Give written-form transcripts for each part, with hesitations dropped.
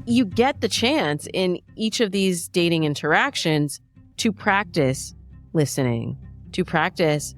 you get the chance in each of these dating interactions to practice listening, to practice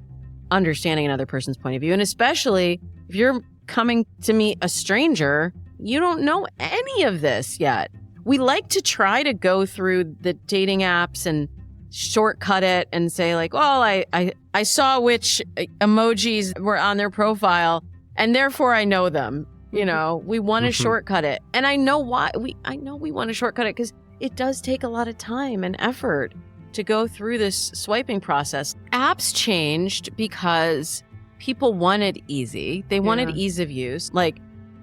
understanding another person's point of view. And especially if you're coming to meet a stranger, you don't know any of this yet. We like to try to go through the dating apps and shortcut it and say like, well, I saw which emojis were on their profile and therefore I know them. You know, we want to shortcut it. And I know why. I know we want to shortcut it because it does take a lot of time and effort to go through this swiping process. Apps changed because people wanted easy. They wanted ease of use. Like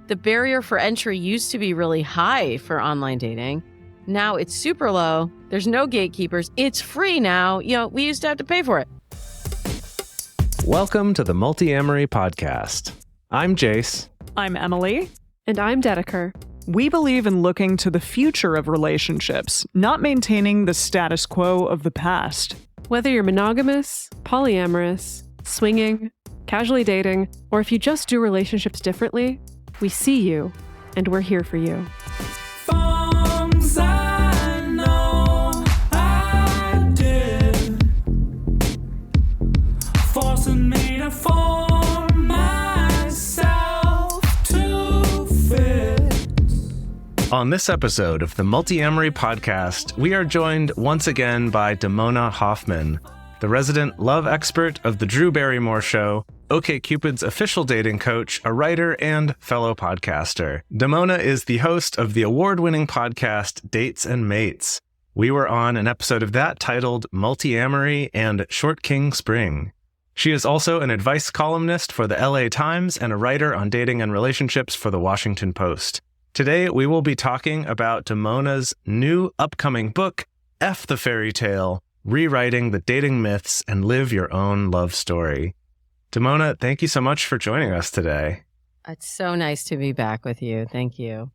the barrier for entry used to be really high for online dating. Now it's super low. There's no gatekeepers. It's free now. You know, we used to have to pay for it. Welcome to the Multiamory podcast. I'm Jase. I'm Emily. And I'm Dedeker. We believe in looking to the future of relationships, not maintaining the status quo of the past. Whether you're monogamous, polyamorous, swinging, casually dating, or if you just do relationships differently, we see you, and we're here for you. Forms I know I did, forcing me to form myself to fit. On this episode of the Multiamory podcast, we are joined once again by Damona Hoffman, the resident love expert of the Drew Barrymore show, OkCupid's official dating coach, a writer, and fellow podcaster. Damona is the host of the award-winning podcast Dates and Mates. We were on an episode of that titled Multiamory and Short King Spring. She is also an advice columnist for the LA Times and a writer on dating and relationships for the Washington Post. Today, we will be talking about Damona's new upcoming book, F the Fairytale, Rewriting the Dating Myths and Live Your Own Love Story. Damona, thank you so much for joining us today. It's so nice to be back with you. Thank you.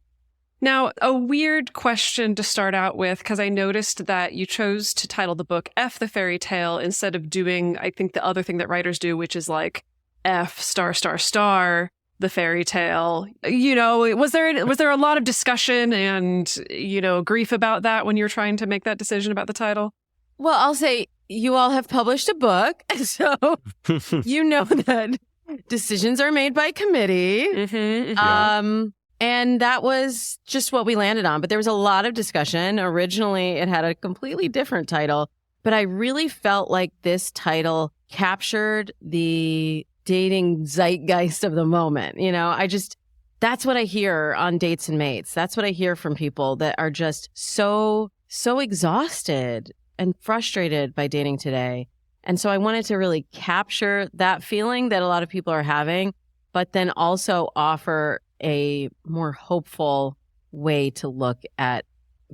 Now, a weird question to start out with, because I noticed that you chose to title the book F the Fairytale instead of doing, I think, the other thing that writers do, which is like F **** the fairy tale. You know, was there a lot of discussion and, you know, grief about that when you were trying to make that decision about the title? Well, I'll say you all have published a book, so you know that decisions are made by committee. And that was just what we landed on. But there was a lot of discussion. Originally, it had a completely different title, but I really felt like this title captured the dating zeitgeist of the moment. You know, that's what I hear on Dates and Mates. That's what I hear from people that are just so exhausted and frustrated by dating today. And so I wanted to really capture that feeling that a lot of people are having, but then also offer a more hopeful way to look at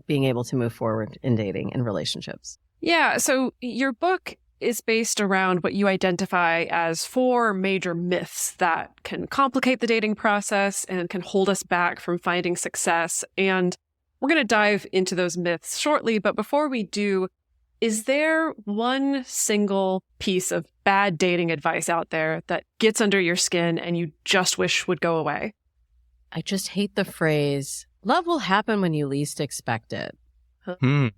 being able to move forward in dating and relationships. Yeah. So your book is based around what you identify as 4 major myths that can complicate the dating process and can hold us back from finding success. And we're going to dive into those myths shortly. But before we do, is there one single piece of bad dating advice out there that gets under your skin and you just wish would go away? I just hate the phrase, love will happen when you least expect it.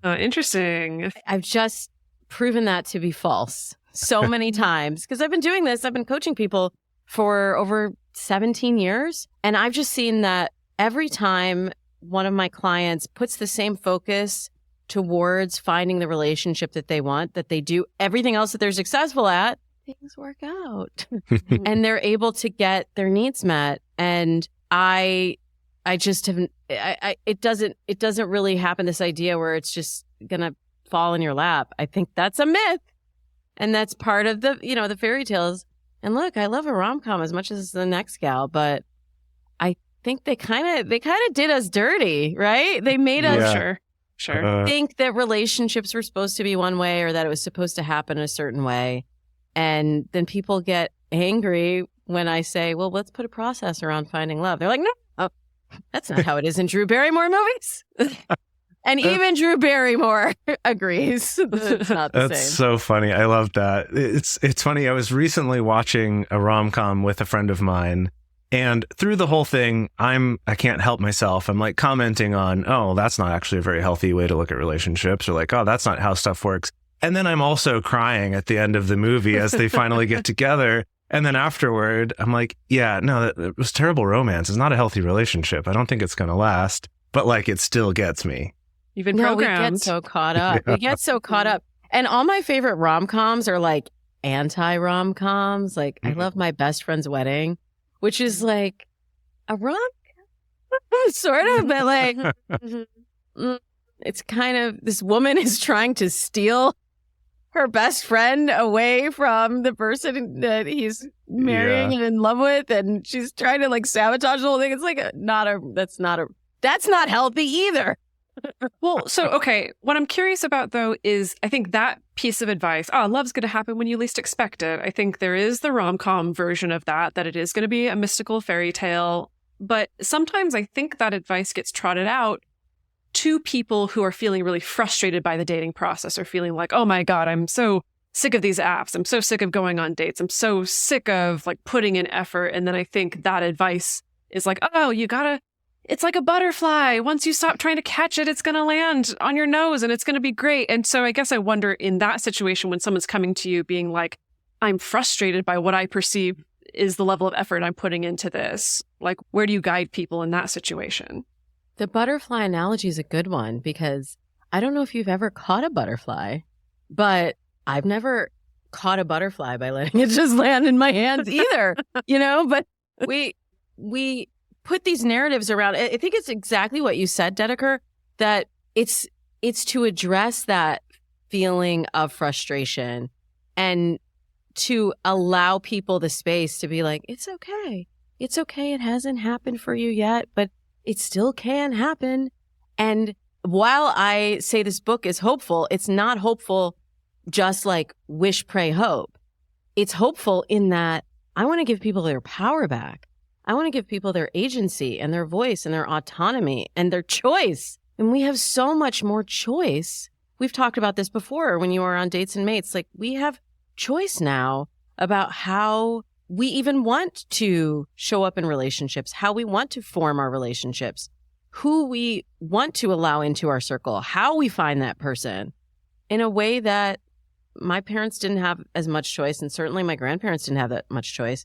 Interesting. I've just proven that to be false so many times because I've been doing this. I've been coaching people for over 17 years. And I've just seen that every time one of my clients puts the same focus towards finding the relationship that they want, that they do everything else that they're successful at, things work out and they're able to get their needs met. And I just haven't, it doesn't really happen, this idea where it's just going to fall in your lap. I think that's a myth. And that's part of the, you know, the fairy tales. And look, I love a rom-com as much as the next gal, but I think they kind of did us dirty, right? They made us think that relationships were supposed to be one way or that it was supposed to happen a certain way. And then people get angry when I say, well, let's put a process around finding love. They're like, no, that's not how it is in Drew Barrymore movies. And even Drew Barrymore agrees. It's not the same. That's so funny. I love that. It's funny. I was recently watching a rom-com with a friend of mine, And through the whole thing, I can't help myself. I'm like commenting on, oh, that's not actually a very healthy way to look at relationships, or like, oh, that's not how stuff works. And then I'm also crying at the end of the movie as they finally get together. And then afterward, I'm like, yeah, no, that was terrible romance. It's not a healthy relationship. I don't think it's going to last. But like, it still gets me. You've been We programmed. get so caught up. We get so caught up. And all my favorite rom-coms are like anti-rom-coms. Like, I love My Best Friend's Wedding, which is like a rom-com, sort of, but like, it's kind of, this woman is trying to steal her best friend away from the person that he's marrying and in love with, and she's trying to like sabotage the whole thing. It's like that's not healthy either. Well, so, okay, what I'm curious about, though, is I think that piece of advice, love's going to happen when you least expect it. I think there is the rom-com version of that it is going to be a mystical fairy tale. But sometimes I think that advice gets trotted out to people who are feeling really frustrated by the dating process, or feeling like, oh my God, I'm so sick of these apps. I'm so sick of going on dates. I'm so sick of like putting in effort. And then I think that advice is like, oh, it's like a butterfly. Once you stop trying to catch it, it's going to land on your nose and it's going to be great. And so I guess I wonder, in that situation, when someone's coming to you being like, I'm frustrated by what I perceive is the level of effort I'm putting into this, like, where do you guide people in that situation? The butterfly analogy is a good one, because I don't know if you've ever caught a butterfly, but I've never caught a butterfly by letting it just land in my hands either, but we put these narratives around. I think it's exactly what you said, Dedeker, that it's to address that feeling of frustration and to allow people the space to be like, it's okay. It's okay. It hasn't happened for you yet, but it still can happen. And while I say this book is hopeful, it's not hopeful just like wish, pray, hope. It's hopeful in that I want to give people their power back. I want to give people their agency and their voice and their autonomy and their choice. And we have so much more choice. We've talked about this before when you were on Dates and Mates. Like, we have choice now about how we even want to show up in relationships, how we want to form our relationships, who we want to allow into our circle, how we find that person, in a way that my parents didn't have as much choice, and certainly my grandparents didn't have that much choice.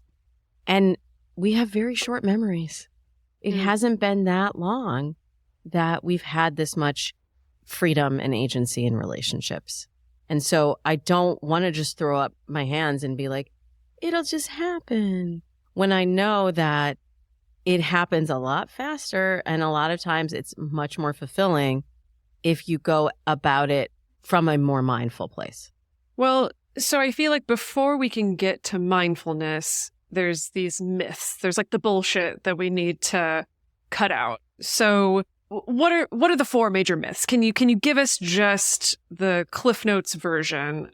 And we have very short memories. It hasn't been that long that we've had this much freedom and agency in relationships. And so I don't want to just throw up my hands and be like, it'll just happen, when I know that it happens a lot faster, and a lot of times it's much more fulfilling if you go about it from a more mindful place. Well, so I feel like before we can get to mindfulness, there's these myths. There's like the bullshit that we need to cut out. So what are the four major myths? Can you give us just the Cliff Notes version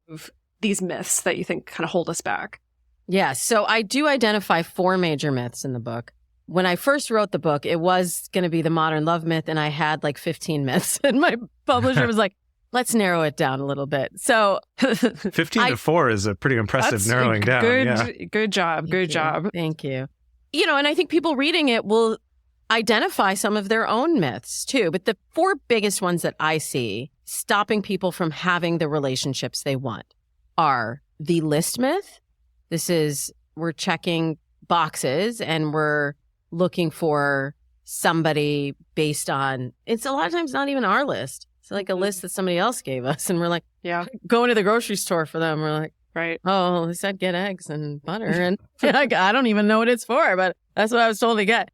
of these myths that you think kind of hold us back? Yeah, so I do identify four major myths in the book. When I first wrote the book, it was going to be the modern love myth, and I had like 15 myths. And my publisher was like, let's narrow it down a little bit. So 15 to 4 is a pretty impressive narrowing down. Good job. Good job. Thank you. And I think people reading it will identify some of their own myths too. But the four biggest ones that I see stopping people from having the relationships they want are the list myth. This is, we're checking boxes and we're looking for somebody based on, it's a lot of times not even our list. It's like a list that somebody else gave us. And we're like, yeah, going to the grocery store for them. We're like, right. Oh, they said get eggs and butter. And I don't even know what it's for, but that's what I was told to get.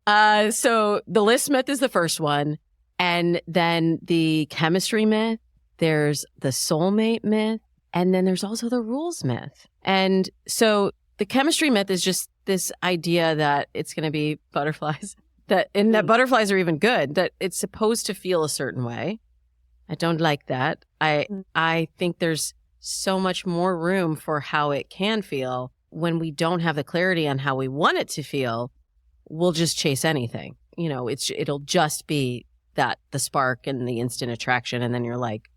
So the list myth is the first one. And then the chemistry myth, there's the soulmate myth, and then there's also the rules myth. And so the chemistry myth is just this idea that it's going to be butterflies, that butterflies are even good, that it's supposed to feel a certain way. I don't like that. I think there's so much more room for how it can feel. When we don't have the clarity on how we want it to feel, we'll just chase anything. It'll just be that, the spark and the instant attraction. And then you're like,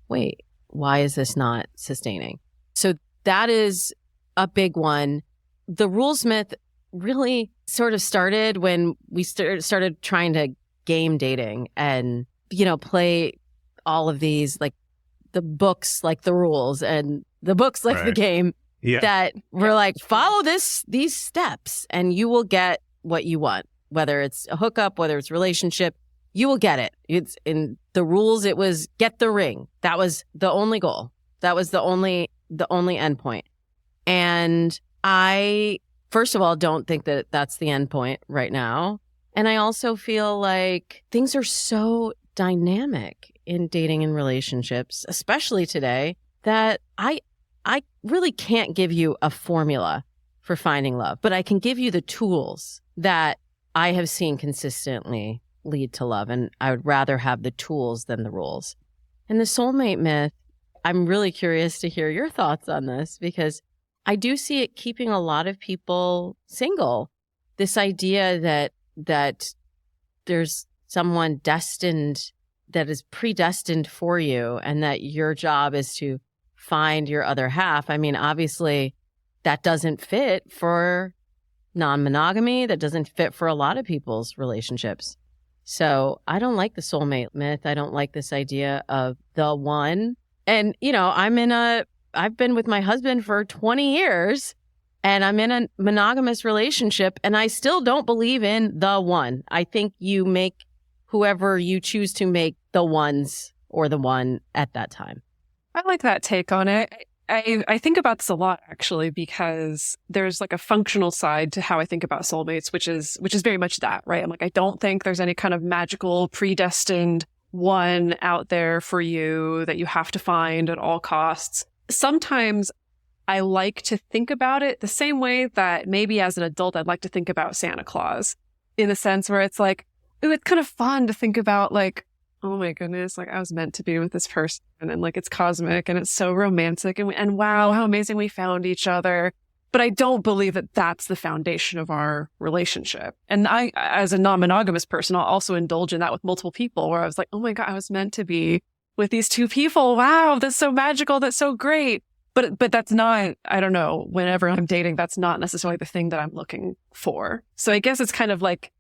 wait, why is this not sustaining? So that is a big one. The rules myth really sort of started when we started trying to game dating and, play all of these, like the books, like the rules, and the books, like the game, that we're like, follow these steps and you will get what you want, whether it's a hookup, whether it's relationship, you will get it. It's in the rules. It was get the ring. That was the only goal. That was the only end point. And I, first of all, don't think that that's the end point right now. And I also feel like things are so dynamic in dating and relationships, especially today, that I really can't give you a formula for finding love, but I can give you the tools that I have seen consistently lead to love. And I would rather have the tools than the rules. And the soulmate myth, I'm really curious to hear your thoughts on this, because I do see it keeping a lot of people single. This idea that there's someone destined, that is predestined for you, and that your job is to find your other half. I mean, obviously, that doesn't fit for non-monogamy. That doesn't fit for a lot of people's relationships. So I don't like the soulmate myth. I don't like this idea of the one. And, I've been with my husband for 20 years and I'm in a monogamous relationship, and I still don't believe in the one. I think you make whoever you choose to make the ones or the one at that time. I like that take on it. I think about this a lot, actually, because there's like a functional side to how I think about soulmates, which is very much that, right? I'm like, I don't think there's any kind of magical predestined one out there for you that you have to find at all costs. Sometimes I like to think about it the same way that maybe as an adult, I'd like to think about Santa Claus, in the sense where it's like, ooh, it's kind of fun to think about, like, oh my goodness, like I was meant to be with this person, and like it's cosmic and it's so romantic, and wow, how amazing we found each other. But I don't believe that that's the foundation of our relationship. And I, as a non-monogamous person, I'll also indulge in that with multiple people, where I was like, oh my God, I was meant to be with these two people. Wow, that's so magical. That's so great. But that's not, I don't know, whenever I'm dating, that's not necessarily the thing that I'm looking for. So I guess it's kind of like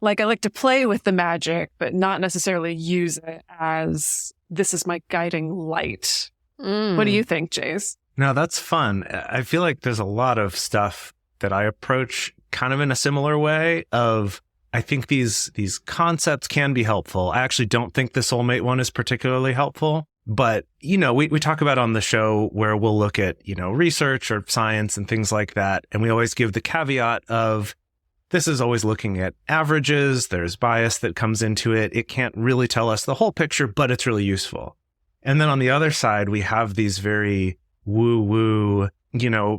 I like to play with the magic, but not necessarily use it as this is my guiding light. What do you think, Jase? No, that's fun. I feel like there's a lot of stuff that I approach kind of in a similar way of, I think these concepts can be helpful. I actually don't think the soulmate one is particularly helpful, but, we talk about on the show where we'll look at, research or science and things like that. And we always give the caveat of, this is always looking at averages. There's bias that comes into it. It can't really tell us the whole picture, but it's really useful. And then on the other side, we have these very woo-woo,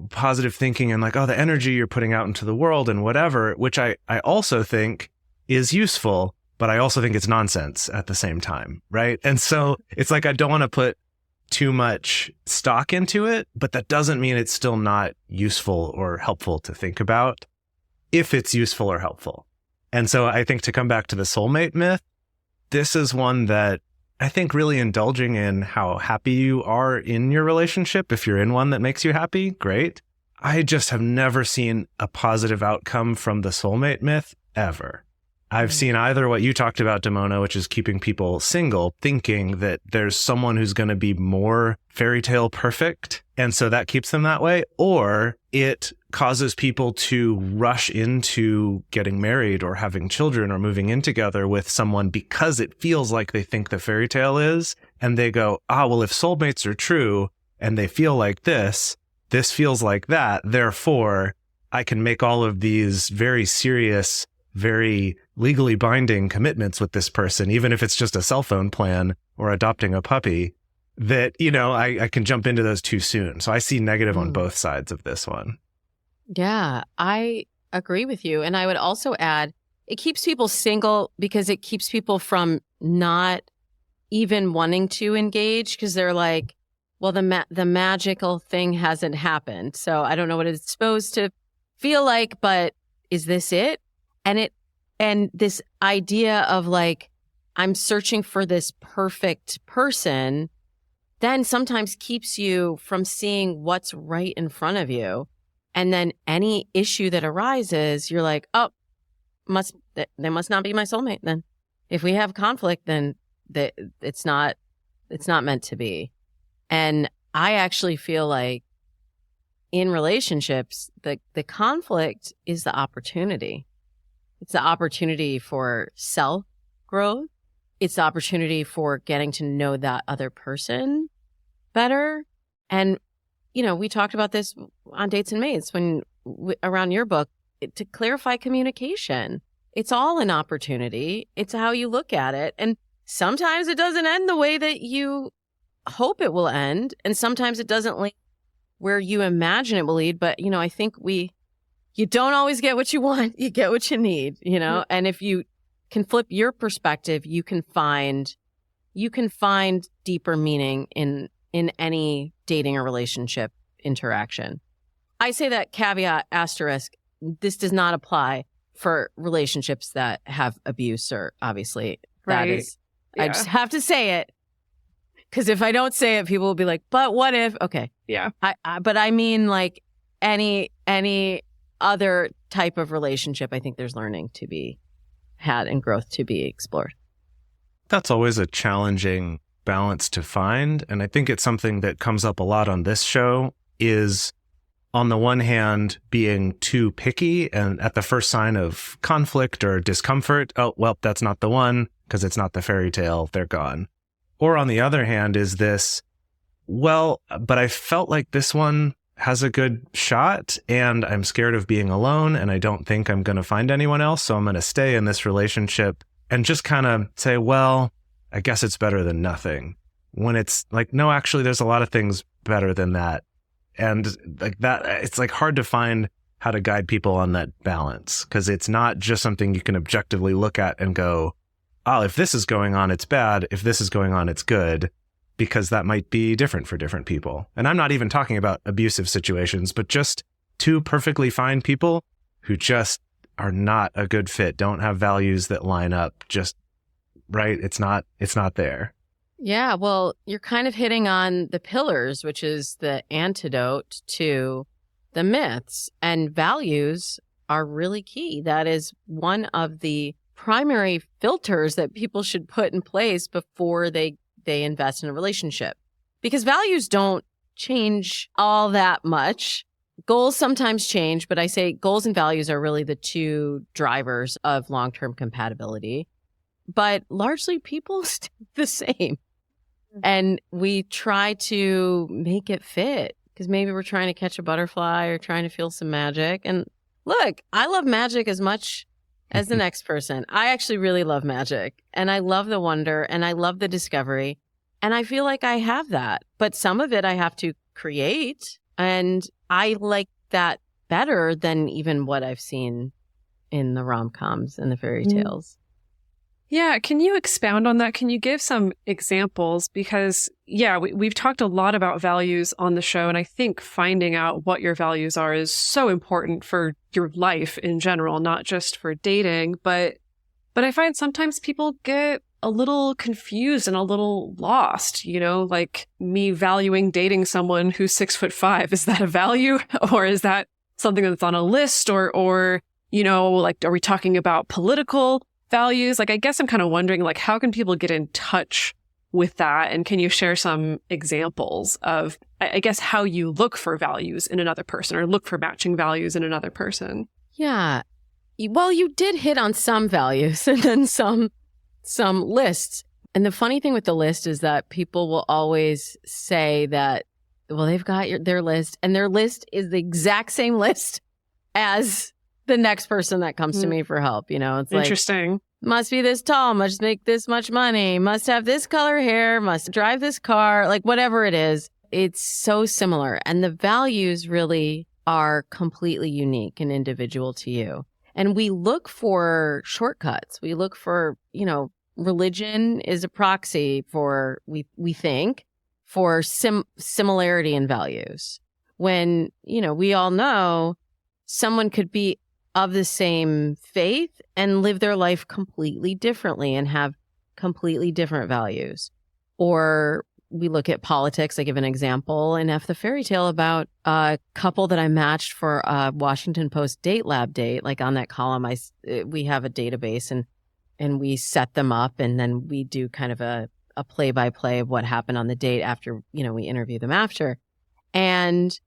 positive thinking and like, oh, the energy you're putting out into the world and whatever, which I also think is useful, but I also think it's nonsense at the same time, right? And so it's like, I don't want to put too much stock into it, but that doesn't mean it's still not useful or helpful to think about, if it's useful or helpful. And so I think to come back to the soulmate myth, this is one that I think really indulging in how happy you are in your relationship. If you're in one that makes you happy, great. I just have never seen a positive outcome from the soulmate myth ever. I've seen either what you talked about, Damona, which is keeping people single, thinking that there's someone who's going to be more fairytale perfect, and so that keeps them that way, or it causes people to rush into getting married or having children or moving in together with someone because it feels like they think the fairy tale is, and they go, well, if soulmates are true and they feel like this feels like that, therefore I can make all of these very serious, very legally binding commitments with this person, even if it's just a cell phone plan or adopting a puppy, that, I can jump into those too soon. So I see negative on both sides of this one. Yeah, I agree with you. And I would also add, it keeps people single because it keeps people from not even wanting to engage, because they're like, well, the magical thing hasn't happened. So I don't know what it's supposed to feel like, but is this it? And this idea of like, I'm searching for this perfect person, then sometimes keeps you from seeing what's right in front of you. And then any issue that arises, you're like, oh, they must not be my soulmate then. If we have conflict, then it's not meant to be. And I actually feel like in relationships, the conflict is the opportunity. It's the opportunity for self-growth. It's the opportunity for getting to know that other person better. And, we talked about this on Dates and Mates around your book, to clarify communication. It's all an opportunity. It's how you look at it. And sometimes it doesn't end the way that you hope it will end. And sometimes it doesn't lead where you imagine it will lead. But, I think you don't always get what you want. You get what you need, Mm-hmm. And if you can flip your perspective, you can find deeper meaning in any dating or relationship interaction. I say that caveat asterisk, this does not apply for relationships that have abuse, or obviously Right. that is, Yeah. I just have to say it, because if I don't say it, people will be like, but what if? Okay. Yeah. But I mean, like any other type of relationship, I think there's learning to be had and growth to be explored. That's always a challenging balance to find. And I think it's something that comes up a lot on this show is, on the one hand, being too picky, and at the first sign of conflict or discomfort, oh, well, that's not the one because it's not the fairy tale, they're gone. Or on the other hand is this, well, but I felt like this one has a good shot and I'm scared of being alone and I don't think I'm going to find anyone else, so I'm going to stay in this relationship, and just kind of say, well, I guess it's better than nothing. When it's like, no, actually, there's a lot of things better than that. And like that, it's like hard to find how to guide people on that balance, because it's not just something you can objectively look at and go, oh, if this is going on, it's bad. If this is going on, it's good, because that might be different for different people. And I'm not even talking about abusive situations, but just two perfectly fine people who just are not a good fit, don't have values that line up, just right. It's not there. Yeah, well, you're kind of hitting on the pillars, which is the antidote to the myths, and values are really key. That is one of the primary filters that people should put in place before they invest in a relationship, because values don't change all that much. Goals sometimes change, but I say goals and values are really the two drivers of long-term compatibility. But largely people stay the same. And we try to make it fit because maybe we're trying to catch a butterfly or trying to feel some magic. And look, I love magic as much as the next person. I actually really love magic, and I love the wonder, and I love the discovery. And I feel like I have that, but some of it I have to create. And I like that better than even what I've seen in the rom-coms and the fairy tales. Yeah, can you expound on that? Can you give some examples? Because, yeah, we've talked a lot about values on the show, and I think finding out what your values are is so important for your life in general, not just for dating. But I find sometimes people get a little confused and a little lost, like me valuing dating someone who's 6'5". Is that a value, or is that something that's on a list, or like, are we talking about political values? Like, I guess I'm kind of wondering, like, how can people get in touch with that? And can you share some examples of, I guess, how you look for values in another person, or look for matching values in another person? Yeah. Well, you did hit on some values and then some lists. And the funny thing with the list is that people will always say that, well, they've got their list, and their list is the exact same list as the next person that comes to me for help. It's like, Interesting. must be this tall, must make this much money, must have this color hair, must drive this car, like whatever it is. It's so similar. And the values really are completely unique and individual to you. And we look for shortcuts. We look for, religion is a proxy for, we think, for similarity in values. When, we all know someone could be of the same faith and live their life completely differently and have completely different values. Or we look at politics. I give an example in F the Fairytale about a couple that I matched for a Washington Post date lab date. Like on that column, we have a database and we set them up, and then we do kind of a play-by-play of what happened on the date after, we interview them after. And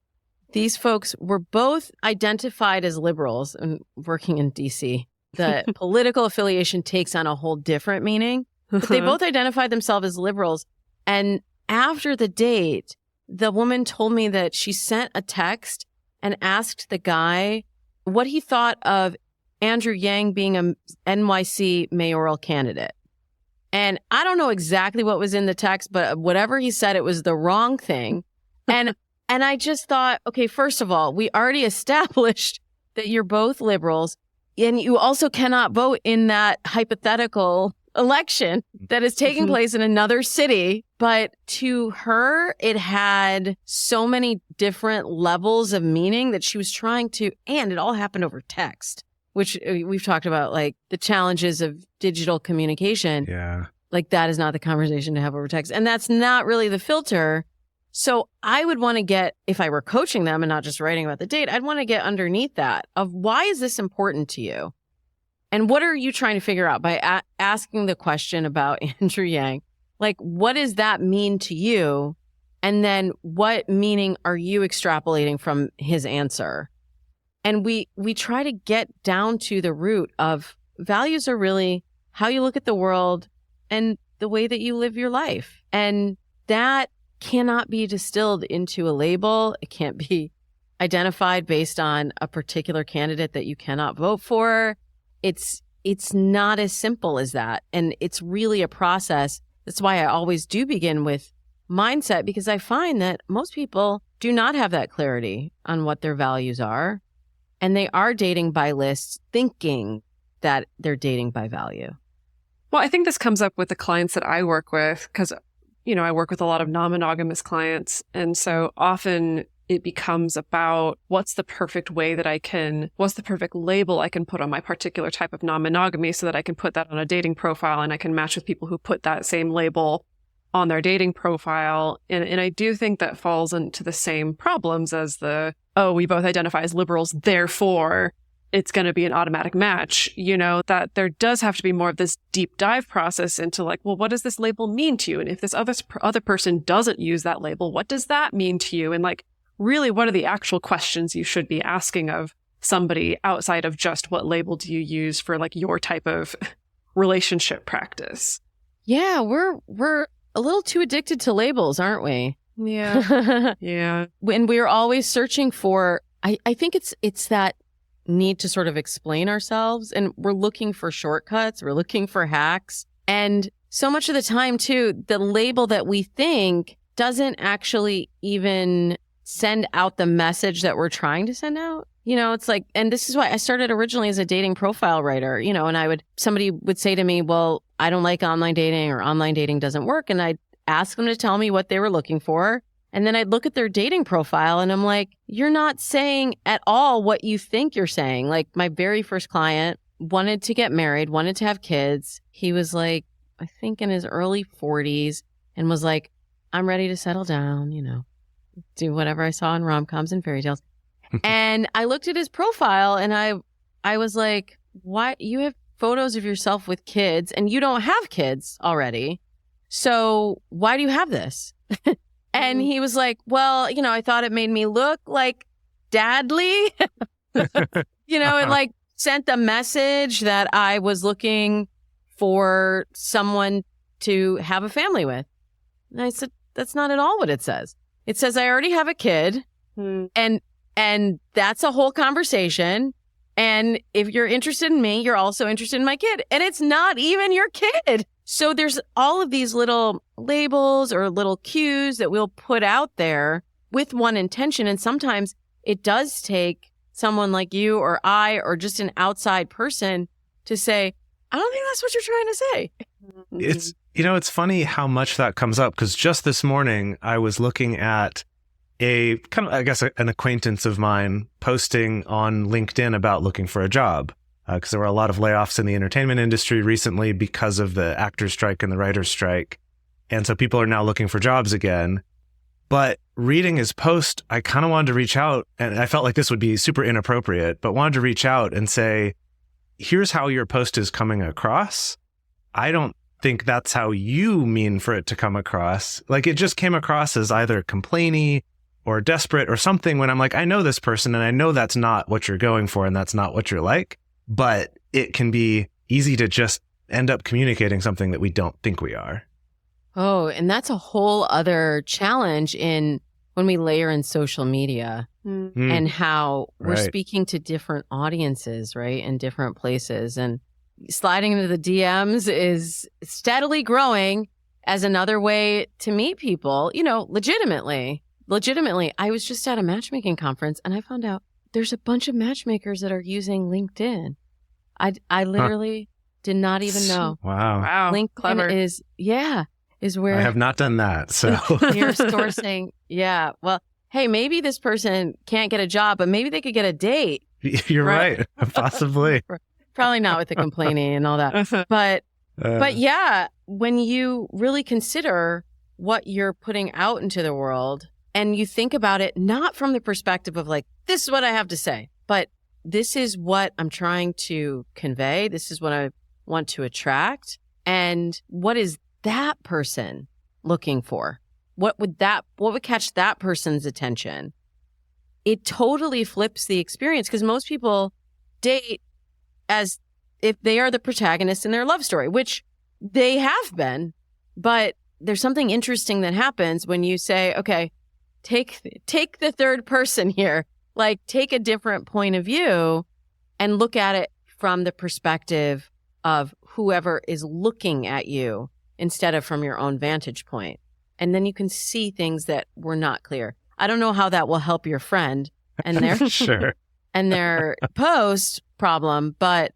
these folks were both identified as liberals, and working in DC, the political affiliation takes on a whole different meaning, but they both identified themselves as liberals. And after the date, the woman told me that she sent a text and asked the guy what he thought of Andrew Yang being a NYC mayoral candidate. And I don't know exactly what was in the text, but whatever he said, it was the wrong thing. And I just thought, okay, first of all, we already established that you're both liberals, and you also cannot vote in that hypothetical election that is taking place in another city. But to her, it had so many different levels of meaning that she was trying to, and it all happened over text, which we've talked about, like the challenges of digital communication. Yeah. Like that is not the conversation to have over text. And that's not really the filter. So I would want to get, if I were coaching them and not just writing about the date, I'd want to get underneath that of why is this important to you? And what are you trying to figure out by asking the question about Andrew Yang? Like, what does that mean to you? And then what meaning are you extrapolating from his answer? And we try to get down to the root of values are really how you look at the world and the way that you live your life. And that cannot be distilled into a label. It can't be identified based on a particular candidate that you cannot vote for. It's not as simple as that. And it's really a process. That's why I always do begin with mindset, because I find that most people do not have that clarity on what their values are. And they are dating by lists, thinking that they're dating by value. Well, I think this comes up with the clients that I work with because, I work with a lot of non-monogamous clients. And so often it becomes about what's the perfect label I can put on my particular type of non-monogamy so that I can put that on a dating profile and I can match with people who put that same label on their dating profile. And I do think that falls into the same problems as we both identify as liberals, therefore it's going to be an automatic match, that there does have to be more of this deep dive process into like, well, what does this label mean to you? And if this other person doesn't use that label, what does that mean to you? And like, really, what are the actual questions you should be asking of somebody outside of just what label do you use for like your type of relationship practice? Yeah, we're a little too addicted to labels, aren't we? Yeah. Yeah. When we're always searching for, I think it's that need to sort of explain ourselves, and we're looking for shortcuts, we're looking for hacks. And so much of the time too, the label that we think doesn't actually even send out the message that we're trying to send out. It's like, and this is why I started originally as a dating profile writer, and somebody would say to me, well, I don't like online dating, or online dating doesn't work. And I'd ask them to tell me what they were looking for. And then I'd look at their dating profile and I'm like, you're not saying at all what you think you're saying. Like my very first client wanted to get married, wanted to have kids. He was like, I think in his early 40s, and was like, I'm ready to settle down, do whatever I saw in rom-coms and fairy tales. And I looked at his profile and I was like, why? You have photos of yourself with kids and you don't have kids already. So why do you have this? And he was like, well, I thought it made me look like dadly. It like sent the message that I was looking for someone to have a family with. And I said, that's not at all what it says. It says I already have a kid, and that's a whole conversation. And if you're interested in me, you're also interested in my kid. And it's not even your kid. So there's all of these little labels or little cues that we'll put out there with one intention. And sometimes it does take someone like you or I or just an outside person to say, I don't think that's what you're trying to say. It's, it's funny how much that comes up, because just this morning I was looking at a kind of, I guess, an acquaintance of mine posting on LinkedIn about looking for a job. Because there were a lot of layoffs in the entertainment industry recently because of the actors' strike and the writers' strike. And so people are now looking for jobs again. But reading his post, I kind of wanted to reach out, and I felt like this would be super inappropriate, but wanted to reach out and say, here's how your post is coming across. I don't think that's how you mean for it to come across. Like, it just came across as either complainy or desperate or something, when I'm like, I know this person and I know that's not what you're going for and that's not what you're like, but it can be easy to just end up communicating something that we don't think we are. Oh, and that's a whole other challenge in when we layer in social media and how we're Right. speaking to different audiences, right, in different places. And sliding into the DMs is steadily growing as another way to meet people, you know, legitimately. I was just at a matchmaking conference and I found out there's a bunch of matchmakers that are using LinkedIn. I literally did not even know. Wow. Wow. LinkedIn Clever. is where I have not done that. So you're sourcing. Yeah. Well, hey, maybe this person can't get a job, but maybe they could get a date. you're right. Possibly. Probably not with the complaining and all that. But yeah, when you really consider what you're putting out into the world and you think about it not from the perspective of like, this is what I have to say, but this is what I'm trying to convey. This is what I want to attract. And what is that person looking for? What would catch that person's attention? It totally flips the experience, because most people date as if they are the protagonist in their love story, which they have been. But there's something interesting that happens when you say, okay, take the third person here, like take a different point of view and look at it from the perspective of whoever is looking at you instead of from your own vantage point. And then you can see things that were not clear. I don't know how that will help your friend and their Sure. and their post problem, but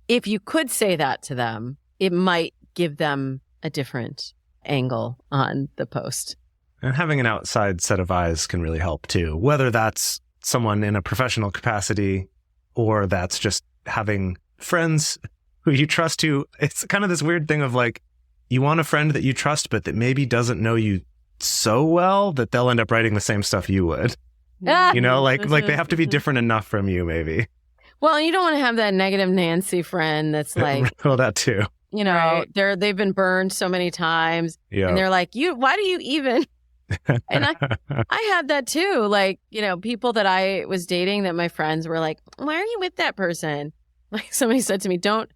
if you could say that to them, it might give them a different angle on the post. And having an outside set of eyes can really help too, whether that's someone in a professional capacity or that's just having friends who you trust, who it's kind of this weird thing of like, you want a friend that you trust, but that maybe doesn't know you so well that they'll end up writing the same stuff you would. You know, like they have to be different enough from you, maybe. Well, and you don't want to have that negative Nancy friend that's like, Well, that too. you know, they've been burned so many times, Yeah. and they're like, why do you even? And I had that too. Like, you know, people that I was dating that my friends were like, why are you with that person? Like somebody said to me, don't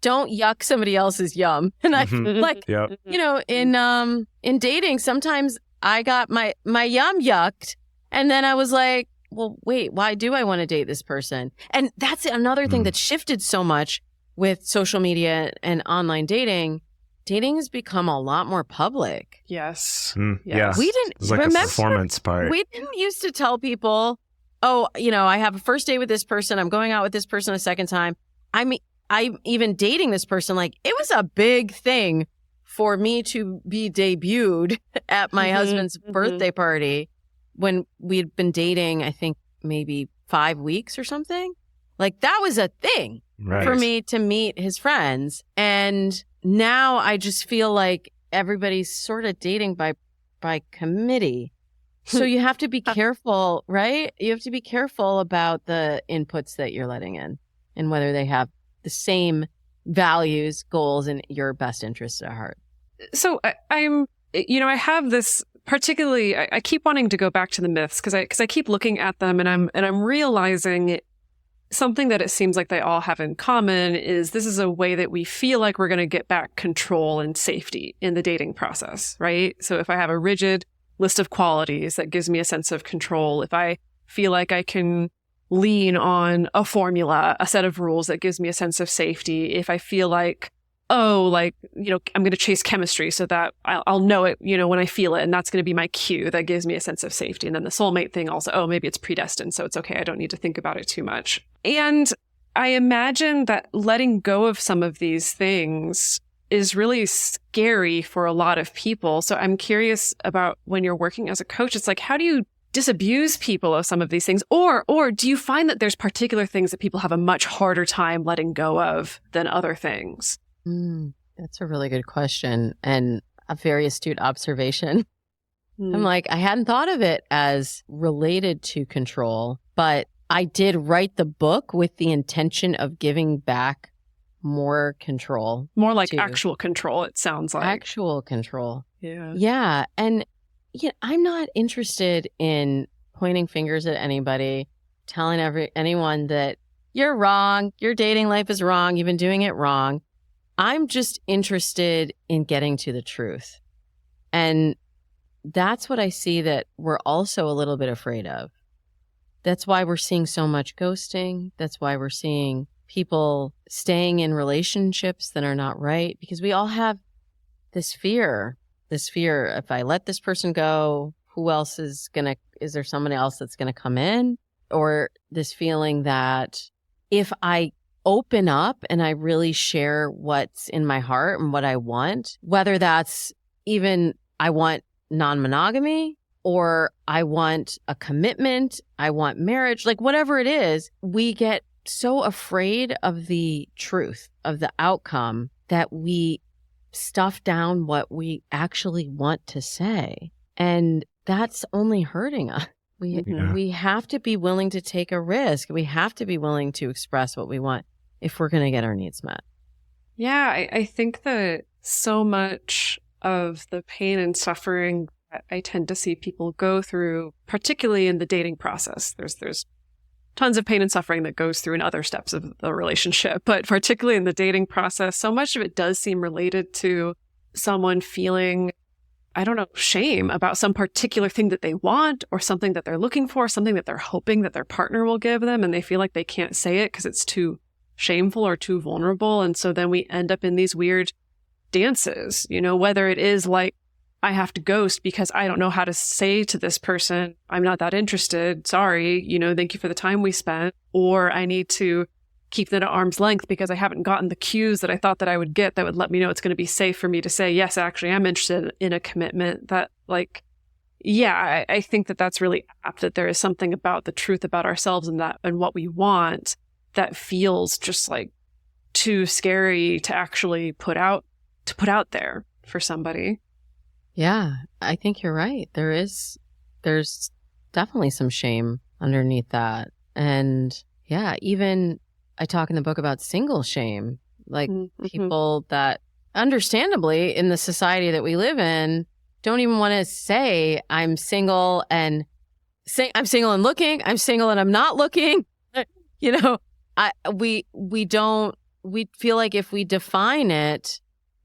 yuck somebody else's yum. And I like, Yep. you know, in dating, sometimes I got my yum yucked, and then I was like, well, wait, why do I want to date this person? And that's another thing that shifted so much with social media and online dating. Dating has become a lot more public. Yes. Yeah. We didn't It's like remember a performance part. We didn't used to tell people, oh, you know, I have a first date with this person. I'm going out with this person a second time. I'm even dating this person. Like, it was a big thing for me to be debuted at my husband's birthday party when we'd been dating, I think maybe 5 weeks or something. Like, that was a thing for me to meet his friends. And now I just feel like everybody's sort of dating by committee. So you have to be careful, right? You have to be careful about the inputs that you're letting in and whether they have the same values, goals, and your best interests at heart. So I'm, you know, I have this particularly, I keep wanting to go back to the myths because I keep looking at them and I'm realizing something that it seems like they all have in common is this is a way that we feel like we're going to get back control and safety in the dating process, right? So if I have a rigid list of qualities that gives me a sense of control, if I feel like I can lean on a formula, a set of rules that gives me a sense of safety, if I feel like, oh, like, you know, I'm going to chase chemistry so that I'll know it, you know, when I feel it. And that's going to be my cue that gives me a sense of safety. And then the soulmate thing also, oh, maybe it's predestined. So it's okay. I don't need to think about it too much. And I imagine that letting go of some of these things is really scary for a lot of people. So I'm curious about when you're working as a coach, it's like, how do you disabuse people of some of these things? Or do you find that there's particular things that people have a much harder time letting go of than other things? That's a really good question. And a very astute observation. Hmm. I'm like, I hadn't thought of it as related to control, but I did write the book with the intention of giving back more control. More like to actual control, it sounds like. actual control. Yeah. Yeah. And I'm not interested in pointing fingers at anybody, telling anyone that you're wrong, your dating life is wrong, you've been doing it wrong. I'm just interested in getting to the truth. And that's what I see that we're also a little bit afraid of. That's why we're seeing so much ghosting. That's why we're seeing people staying in relationships that are not right, because we all have this fear, if I let this person go, who else is there someone else that's going to come in? Or this feeling that if I open up and I really share what's in my heart and what I want, whether that's even I want non-monogamy or I want a commitment, I want marriage, like whatever it is, we get so afraid of the truth, of the outcome, that we stuff down what we actually want to say. And that's only hurting us. We have to be willing to take a risk. We have to be willing to express what we want if we're going to get our needs met. Yeah, I think that so much of the pain and suffering that I tend to see people go through, particularly in the dating process, there's tons of pain and suffering that goes through in other steps of the relationship, but particularly in the dating process, so much of it does seem related to someone feeling, I don't know, shame about some particular thing that they want or something that they're looking for, something that they're hoping that their partner will give them, and they feel like they can't say it because it's too shameful or too vulnerable. And so then we end up in these weird dances, whether it is like, I have to ghost because I don't know how to say to this person, I'm not that interested. Sorry, thank you for the time we spent. Or I need to keep them at arm's length because I haven't gotten the cues that I thought that I would get that would let me know it's going to be safe for me to say, yes, actually, I'm interested in a commitment. That I think that that's really apt, that there is something about the truth about ourselves and what we want that feels just like too scary to actually put out there for somebody. Yeah, I think you're right. There's definitely some shame underneath that. And yeah, even I talk in the book about single shame, like people that understandably in the society that we live in don't even want to say I'm single and I'm single and looking, I'm single and I'm not looking. We feel like if we define it,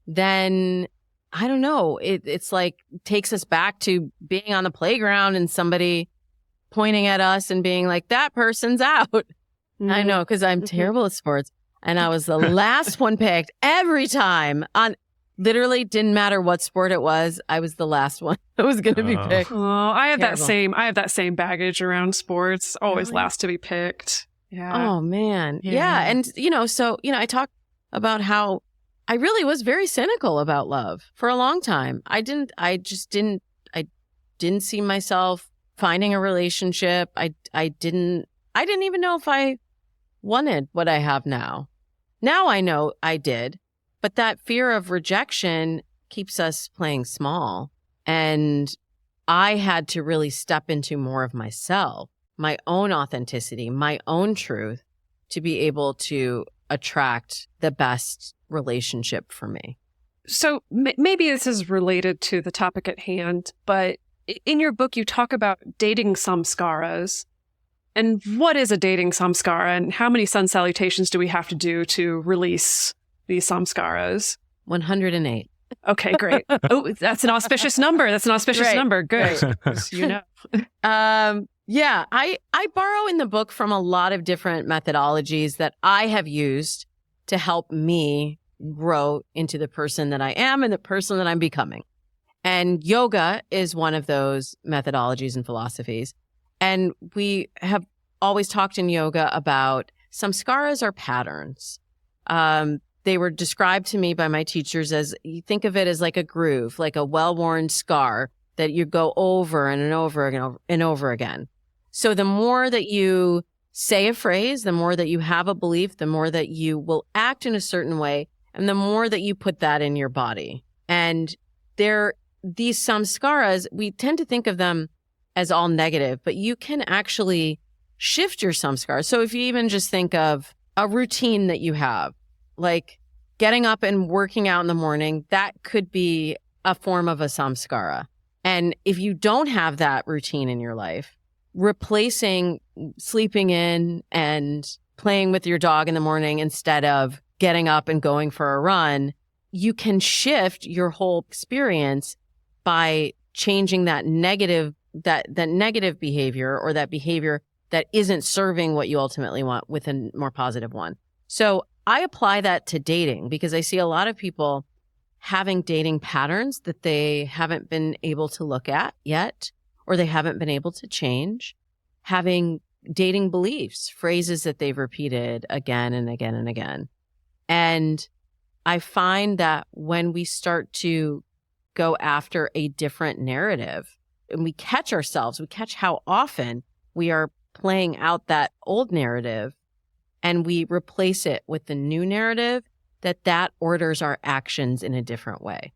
then I don't know. It's like takes us back to being on the playground and somebody pointing at us and being like, that person's out. I know, because I'm terrible at sports. And I was the last one picked every time on literally didn't matter what sport it was. I was the last one that was going to be picked. Oh, I have Terrible. that same baggage around sports. Always Really? last to be picked. Yeah. Oh man. Yeah. Yeah. And I talk about how I really was very cynical about love for a long time. I didn't see myself finding a relationship. I didn't even know if I wanted what I have now. Now I know I did, but that fear of rejection keeps us playing small. And I had to really step into more of myself, my own authenticity, my own truth, to be able to attract the best relationship for me. So maybe this is related to the topic at hand, but in your book, you talk about dating samskaras. And what is a dating samskara, and how many sun salutations do we have to do to release these samskaras? 108. Okay, great. Oh, that's an auspicious number. That's an auspicious Right, number. Good. Yeah, I borrow in the book from a lot of different methodologies that I have used to help me grow into the person that I am and the person that I'm becoming. And yoga is one of those methodologies and philosophies. And we have always talked in yoga about samskaras are patterns. They were described to me by my teachers as, you think of it as like a groove, like a well-worn scar that you go over and over again and over again. So the more that you say a phrase, the more that you have a belief, the more that you will act in a certain way, and the more that you put that in your body. And these samskaras, we tend to think of them as all negative, but you can actually shift your samskaras. So if you even just think of a routine that you have, like getting up and working out in the morning, that could be a form of a samskara. And if you don't have that routine in your life, replacing sleeping in and playing with your dog in the morning instead of getting up and going for a run, you can shift your whole experience by changing that negative behavior, or that behavior that isn't serving what you ultimately want, with a more positive one. So I apply that to dating because I see a lot of people having dating patterns that they haven't been able to look at yet, or they haven't been able to change, having dating beliefs, phrases that they've repeated again and again and again. And I find that when we start to go after a different narrative and we catch ourselves, we catch how often we are playing out that old narrative and we replace it with the new narrative, that orders our actions in a different way.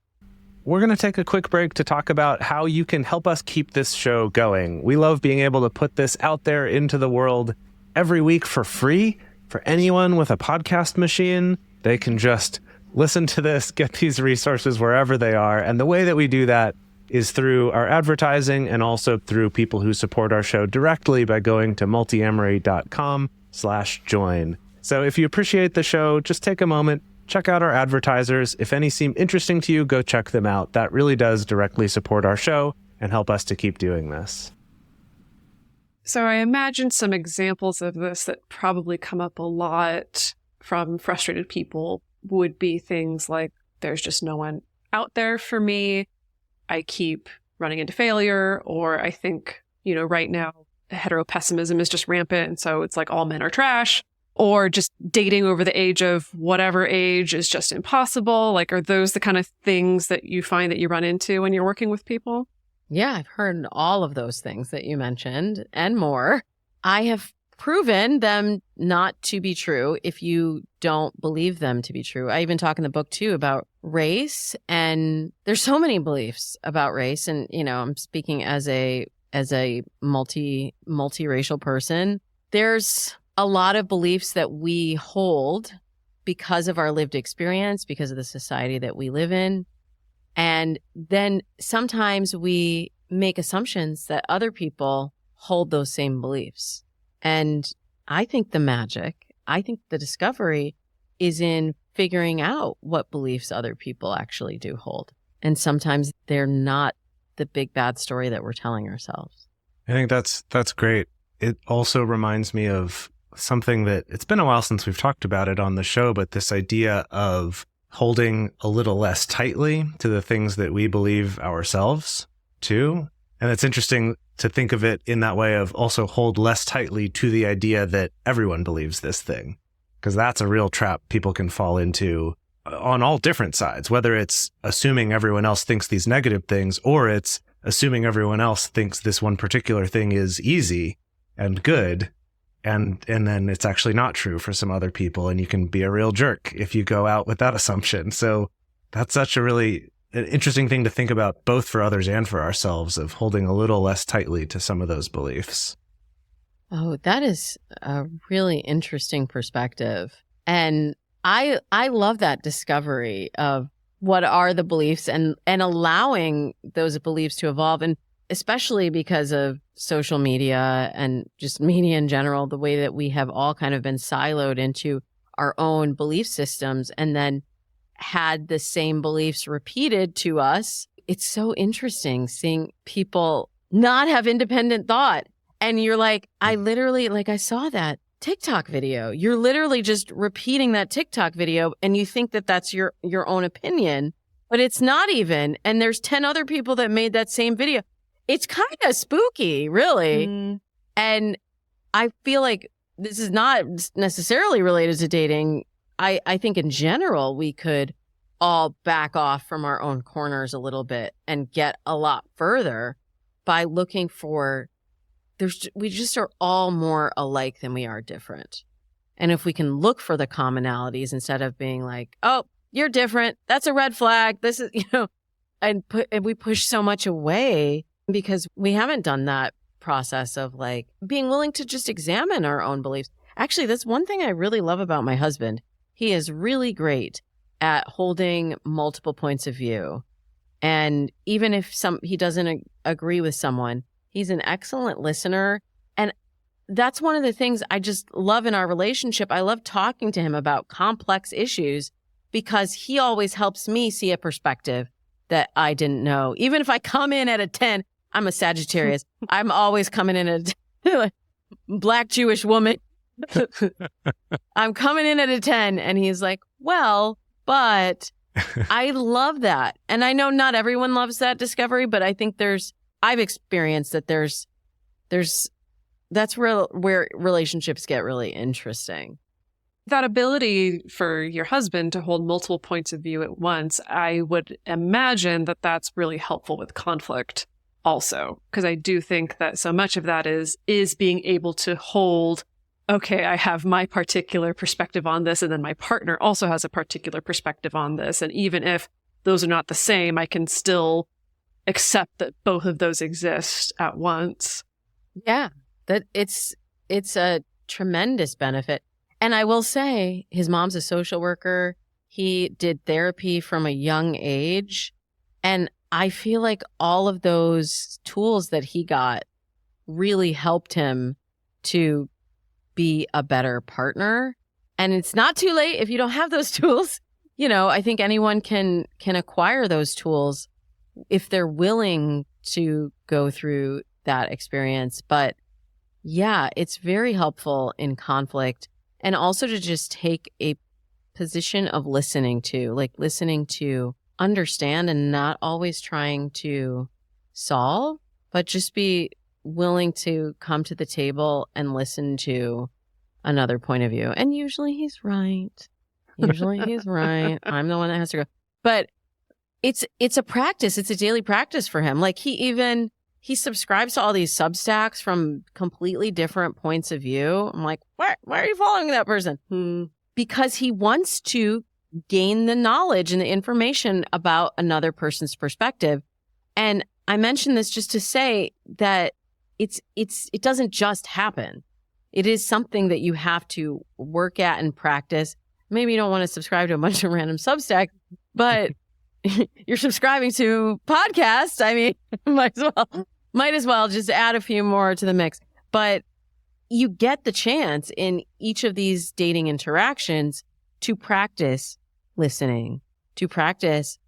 We're going to take a quick break to talk about how you can help us keep this show going. We love being able to put this out there into the world every week for free. For anyone with a podcast machine, they can just listen to this, get these resources wherever they are. And the way that we do that is through our advertising and also through people who support our show directly by going to multiamory.com/join. So if you appreciate the show, just take a moment, check out our advertisers. If any seem interesting to you, go check them out. That really does directly support our show and help us to keep doing this. So I imagine some examples of this that probably come up a lot from frustrated people would be things like, there's just no one out there for me. I keep running into failure, or I think, right now heteropessimism is just rampant. And so it's like all men are trash, or just dating over the age of whatever age is just impossible. Like, are those the kind of things that you find that you run into when you're working with people? Yeah, I've heard all of those things that you mentioned and more. I have proven them not to be true if you don't believe them to be true. I even talk in the book too about race, and there's so many beliefs about race. And, I'm speaking as a multiracial person. There's a lot of beliefs that we hold because of our lived experience, because of the society that we live in. And then sometimes we make assumptions that other people hold those same beliefs. And I think the discovery is in figuring out what beliefs other people actually do hold. And sometimes they're not the big bad story that we're telling ourselves. I think that's great. It also reminds me of something that it's been a while since we've talked about it on the show, but this idea of holding a little less tightly to the things that we believe ourselves too. And it's interesting to think of it in that way of also hold less tightly to the idea that everyone believes this thing, because that's a real trap people can fall into on all different sides, whether it's assuming everyone else thinks these negative things, or it's assuming everyone else thinks this one particular thing is easy and good. And then it's actually not true for some other people. And you can be a real jerk if you go out with that assumption. So that's such a really interesting thing to think about, both for others and for ourselves, of holding a little less tightly to some of those beliefs. Oh, that is a really interesting perspective. And I love that discovery of what are the beliefs and allowing those beliefs to evolve. And especially because of social media and just media in general, the way that we have all kind of been siloed into our own belief systems and then had the same beliefs repeated to us. It's so interesting seeing people not have independent thought. And you're like, I saw that TikTok video. You're literally just repeating that TikTok video and you think that that's your own opinion, but it's not even. And there's 10 other people that made that same video. It's kind of spooky, really. Mm. And I feel like this is not necessarily related to dating. I think in general, we could all back off from our own corners a little bit and get a lot further by looking for, we just are all more alike than we are different. And if we can look for the commonalities instead of being like, oh, you're different, that's a red flag. This is, and we push so much away because we haven't done that process of like being willing to just examine our own beliefs. Actually, that's one thing I really love about my husband. He is really great at holding multiple points of view. And even if he doesn't agree with someone, he's an excellent listener. And that's one of the things I just love in our relationship. I love talking to him about complex issues because he always helps me see a perspective that I didn't know. Even if I come in at a 10, I'm a Sagittarius. I'm always coming in at a Black Jewish woman. I'm coming in at a 10 and he's like, well, but I love that. And I know not everyone loves that discovery, but I think I've experienced that that's where relationships get really interesting. That ability for your husband to hold multiple points of view at once, I would imagine that that's really helpful with conflict also, because I do think that so much of that is being able to hold, okay, I have my particular perspective on this, and then my partner also has a particular perspective on this. And even if those are not the same, I can still accept that both of those exist at once. Yeah, that it's a tremendous benefit. And I will say his mom's a social worker. He did therapy from a young age. And I feel like all of those tools that he got really helped him to be a better partner. And it's not too late if you don't have those tools. You know, I think anyone can acquire those tools if they're willing to go through that experience. But yeah, it's very helpful in conflict. And also to just take a position of listening to understand and not always trying to solve, but just be willing to come to the table and listen to another point of view. And usually he's right. I'm the one that has to go. But it's a practice. It's a daily practice for him. Like he subscribes to all these Substacks from completely different points of view. I'm like, why are you following that person? Because he wants to gain the knowledge and the information about another person's perspective. And I mention this just to say that it doesn't just happen. It is something that you have to work at and practice. Maybe you don't want to subscribe to a bunch of random Substack, but you're subscribing to podcasts. I mean, might as well just add a few more to the mix. But you get the chance in each of these dating interactions to practice listening, to practice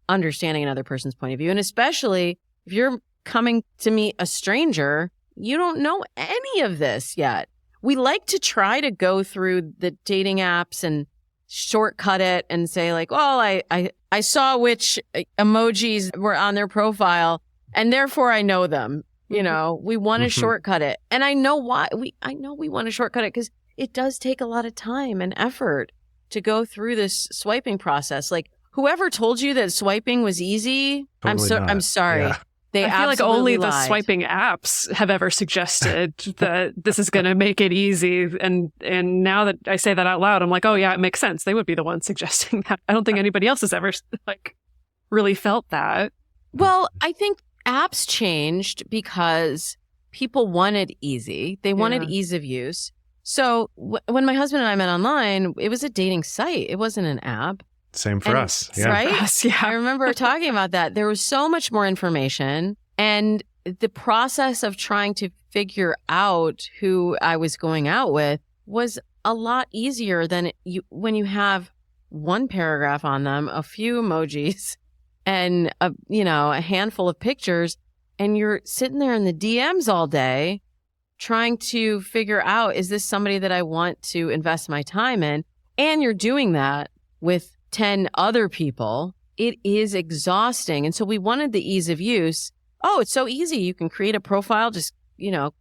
understanding another person's point of view. And especially if you're coming to meet a stranger, you don't know any of this yet. We like to try to go through the dating apps and shortcut it and say like, well, I saw which emojis were on their profile and therefore I know them. You know, we want to shortcut it. And I know why. I know we want to shortcut it because it does take a lot of time and effort to go through this swiping process. Like whoever told you that swiping was easy, I'm sorry. Yeah. I feel like only the swiping apps have ever suggested that this is going to make it easy. And now that I say that out loud, I'm like, oh yeah, it makes sense. They would be the ones suggesting that. I don't think anybody else has ever like really felt that. Well, I think apps changed because people wanted easy. They wanted ease of use. So when my husband and I met online, it was a dating site. It wasn't an app. Same for us. Yeah. Right? Yeah. I remember talking about that. There was so much more information. And the process of trying to figure out who I was going out with was a lot easier than when you have one paragraph on them, a few emojis, and a handful of pictures, and you're sitting there in the DMs all day trying to figure out, is this somebody that I want to invest my time in? And you're doing that with 10 other people. It is exhausting. And so we wanted the ease of use. Oh, it's so easy. You can create a profile, just,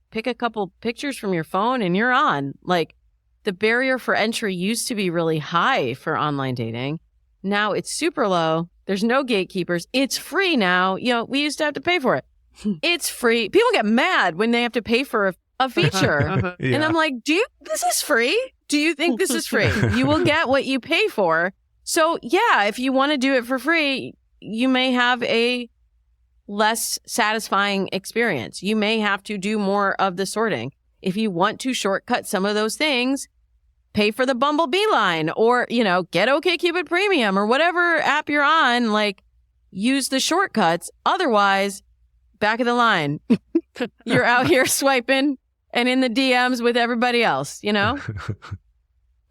pick a couple pictures from your phone and you're on. Like the barrier for entry used to be really high for online dating. Now it's super low. There's no gatekeepers. It's free now. We used to have to pay for it. It's free. People get mad when they have to pay for a feature. Yeah. And I'm like, this is free? Do you think this is free? You will get what you pay for. So yeah, if you want to do it for free, you may have a less satisfying experience. You may have to do more of the sorting. If you want to shortcut some of those things, pay for the Bumblebee line, or, get OkCupid Premium or whatever app you're on, like, use the shortcuts. Otherwise, back of the line, you're out here swiping and in the DMs with everybody else,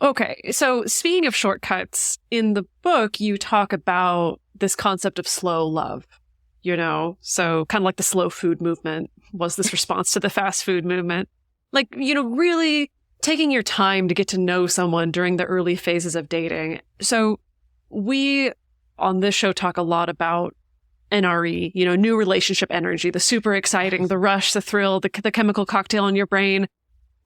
Okay, so speaking of shortcuts, in the book, you talk about this concept of slow love, so kind of like the slow food movement was this response to the fast food movement. Like, really taking your time to get to know someone during the early phases of dating. So we on this show talk a lot about NRE, new relationship energy, the super exciting, the rush, the thrill, the chemical cocktail in your brain.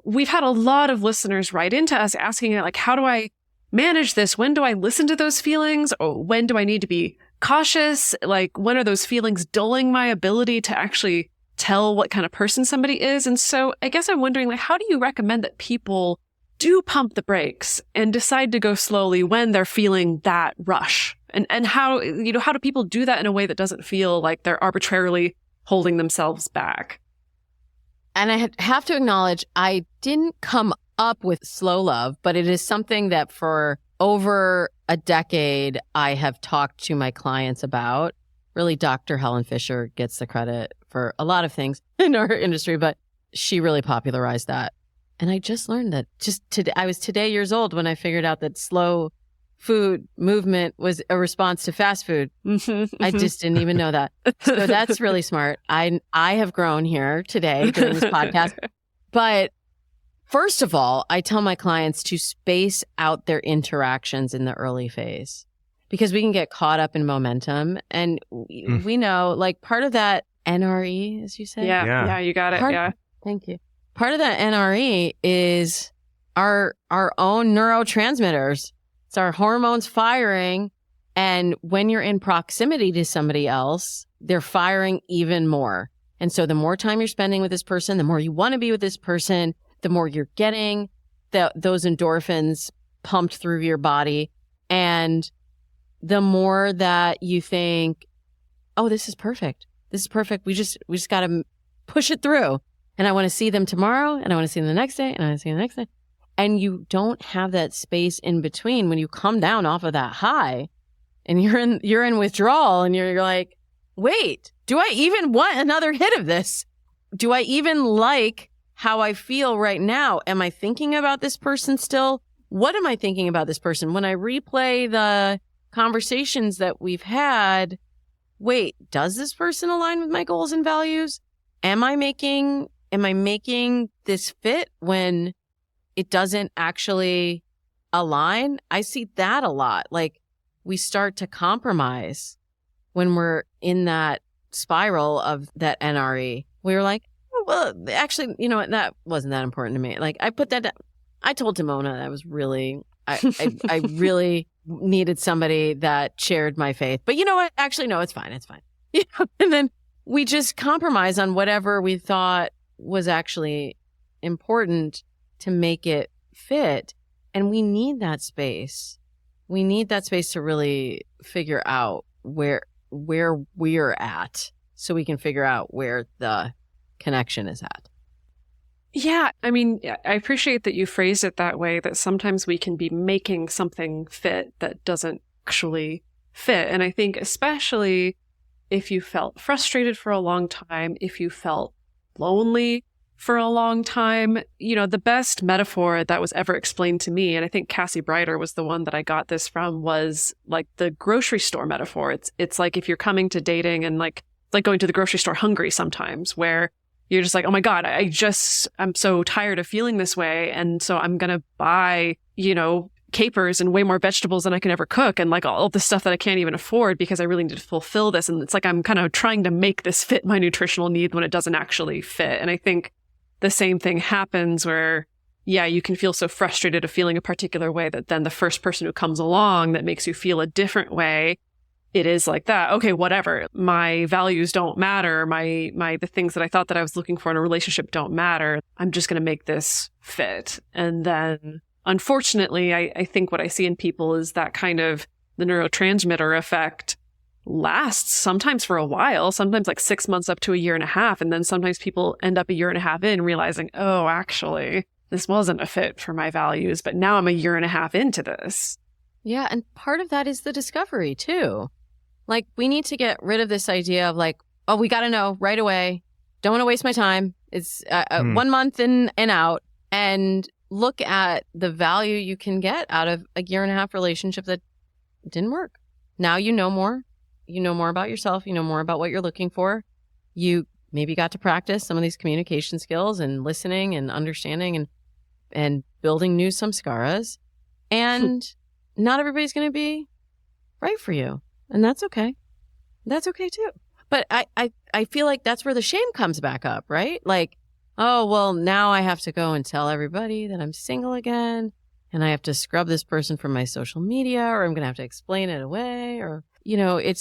We've had a lot of listeners write into us asking, like, how do I manage this? When do I listen to those feelings? Or when do I need to be cautious? Like, when are those feelings dulling my ability to actually tell what kind of person somebody is? And so I guess I'm wondering, like, how do you recommend that people do pump the brakes and decide to go slowly when they're feeling that rush? And how, how do people do that in a way that doesn't feel like they're arbitrarily holding themselves back? And I have to acknowledge, I didn't come up with slow love, but it is something that for over a decade, I have talked to my clients about. Really, Dr. Helen Fisher gets the credit for a lot of things in our industry, but she really popularized that. And I just learned that I was today years old when I figured out that slow food movement was a response to fast food. I just didn't even know that. So that's really smart. I have grown here today doing this podcast. But first of all, I tell my clients to space out their interactions in the early phase, because we can get caught up in momentum. And we know, like, part of that NRE, as you said. Yeah, you got it. Thank you. Part of that NRE is our own neurotransmitters. It's our hormones firing. And when you're in proximity to somebody else, they're firing even more. And so the more time you're spending with this person, the more you want to be with this person, the more you're getting those endorphins pumped through your body. And the more that you think, oh, this is perfect. This is perfect. We just got to push it through. And I want to see them tomorrow, and I want to see them the next day, and I want to see them the next day. And you don't have that space in between when you come down off of that high and you're in withdrawal, and you're like, wait, do I even want another hit of this? Do I even like how I feel right now? Am I thinking about this person still? What am I thinking about this person? When I replay the conversations that we've had, wait, does this person align with my goals and values? Am I making this fit when it doesn't actually align? I see that a lot. Like, we start to compromise when we're in that spiral of that NRE. We were like, oh, well, actually, you know what? That wasn't that important to me. Like, I put that down. I told Damona that I was really, I really needed somebody that shared my faith. But you know what? Actually, no, it's fine. It's fine. And then we just compromise on whatever we thought was actually important to make it fit. And we need that space. We need that space to really figure out where we're at, so we can figure out where the connection is at. Yeah, I mean, I appreciate that you phrased it that way, that sometimes we can be making something fit that doesn't actually fit. And I think especially if you felt frustrated for a long time, if you felt lonely for a long time, you know, the best metaphor that was ever explained to me, and I think Cassie Brighter was the one that I got this from, was like the grocery store metaphor. It's like if you're coming to dating and like going to the grocery store hungry sometimes, where you're just like, oh my God, I'm so tired of feeling this way. And so I'm going to buy, you know, capers and way more vegetables than I can ever cook, and like all this stuff that I can't even afford because I really need to fulfill this. And it's like I'm kind of trying to make this fit my nutritional need when it doesn't actually fit. And I think the same thing happens where, yeah, you can feel so frustrated of feeling a particular way that then the first person who comes along that makes you feel a different way, it is like that. Okay, whatever. My values don't matter. The things that I thought that I was looking for in a relationship don't matter. I'm just going to make this fit. And then unfortunately, I think what I see in people is that kind of the neurotransmitter effect lasts sometimes for a while, sometimes like 6 months up to a year and a half. And then sometimes people end up a year and a half in realizing, oh, actually, this wasn't a fit for my values, but now I'm a year and a half into this. Yeah. And part of that is the discovery too. Like, we need to get rid of this idea of like, oh, we got to know right away. Don't want to waste my time. It's 1 month in and out, and look at the value you can get out of a year and a half relationship that didn't work. Now you know more. You know more about yourself. You know more about what you're looking for. You maybe got to practice some of these communication skills and listening and understanding and building new samskaras. And not everybody's going to be right for you. And that's okay. That's okay too. But I feel like that's where the shame comes back up, right? Like, oh, well, now I have to go and tell everybody that I'm single again. And I have to scrub this person from my social media, or I'm going to have to explain it away, or, you know, it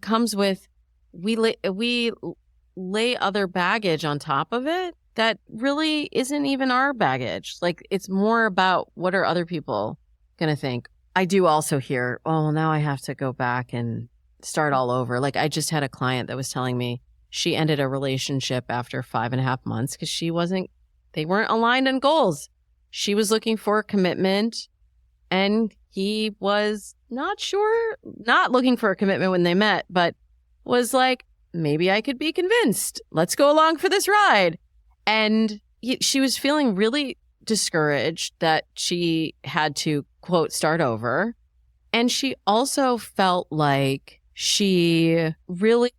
comes with, we lay other baggage on top of it that really isn't even our baggage. Like, it's more about what are other people going to think. I do also hear, oh, well, now I have to go back and start all over. Like, I just had a client that was telling me she ended a relationship after 5.5 months because they weren't aligned on goals. She was looking for commitment, and he was not looking for a commitment when they met, but was like, maybe I could be convinced. Let's go along for this ride. And she was feeling really discouraged that she had to, quote, start over. And she also felt like she really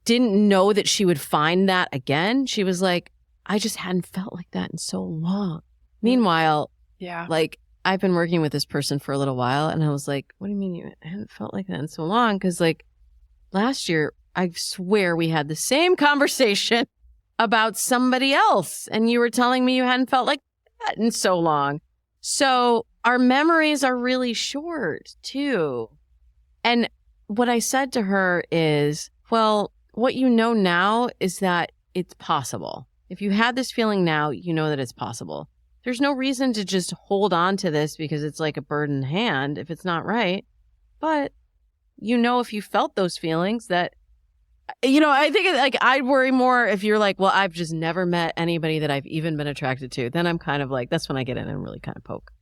didn't know that she would find that again. She was like, I just hadn't felt like that in so long. Meanwhile, like, I've been working with this person for a little while, and I was like, what do you mean you hadn't felt like that in so long? Because, like, last year, I swear we had the same conversation about somebody else, and you were telling me you hadn't felt like that in so long. So our memories are really short, too. And what I said to her is, well, what you know now is that it's possible. If you had this feeling now, you know that it's possible. There's no reason to just hold on to this because it's like a bird in hand if it's not right. But, you know, if you felt those feelings that, you know, I think like I'd worry more if you're like, well, I've just never met anybody that I've even been attracted to. Then I'm kind of like, that's when I get in and really kind of poke.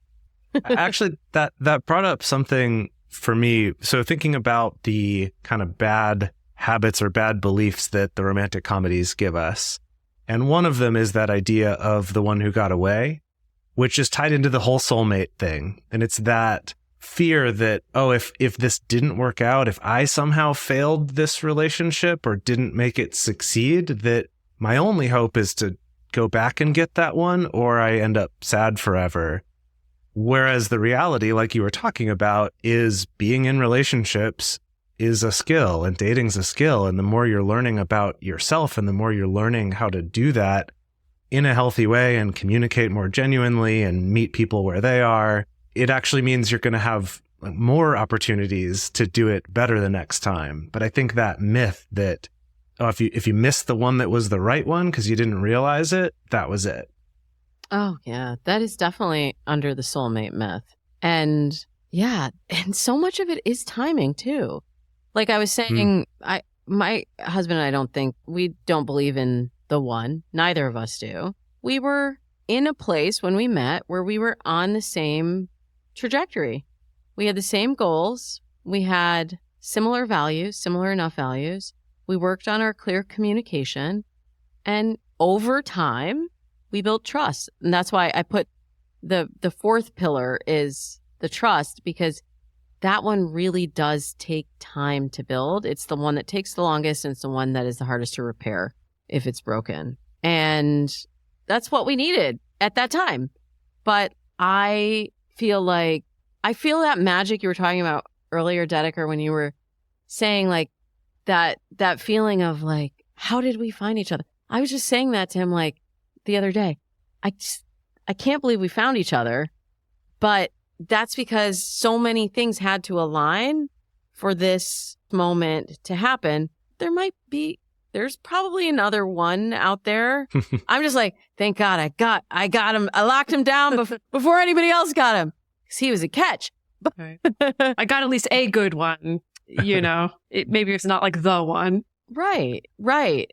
Actually, that brought up something for me. So thinking about the kind of bad habits or bad beliefs that the romantic comedies give us. And one of them is that idea of the one who got away, which is tied into the whole soulmate thing. And it's that fear that, oh, if this didn't work out, if I somehow failed this relationship or didn't make it succeed, that my only hope is to go back and get that one, or I end up sad forever. Whereas the reality, like you were talking about, is being in relationships is a skill and dating's a skill. And the more you're learning about yourself and the more you're learning how to do that in a healthy way and communicate more genuinely and meet people where they are, it actually means you're going to have more opportunities to do it better the next time. But I think that myth that, oh, if you missed the one that was the right one because you didn't realize it, that was it. Oh, yeah. That is definitely under the soulmate myth. And yeah, and so much of it is timing too. Like I was saying, my husband and we don't believe in the one. Neither of us do. We were in a place when we met where we were on the same trajectory. We had the same goals. We had similar values, similar enough values. We worked on our clear communication. And over time, we built trust. And that's why I put the fourth pillar is the trust, because that one really does take time to build. It's the one that takes the longest, and it's the one that is the hardest to repair if it's broken. And that's what we needed at that time. But I feel that magic you were talking about earlier, Dedeker, when you were saying like that feeling of like, how did we find each other? I was just saying that to him like the other day. I can't believe we found each other, but that's because so many things had to align for this moment to happen. There's probably another one out there. I'm just like, thank God I got him. I locked him down before anybody else got him because he was a catch. I got at least a good one. maybe it's not like the one. Right.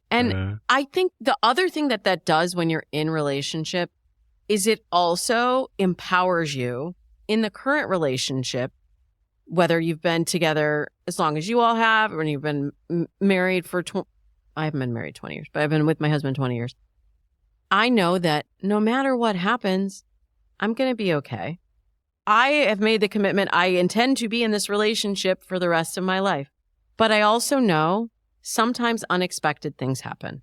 And I think the other thing that does when you're in relationship is it also empowers you in the current relationship, whether you've been together as long as you all have, or when you've been married for, I haven't been married 20 years, but I've been with my husband 20 years. I know that no matter what happens, I'm going to be okay. I have made the commitment. I intend to be in this relationship for the rest of my life. But I also know sometimes unexpected things happen.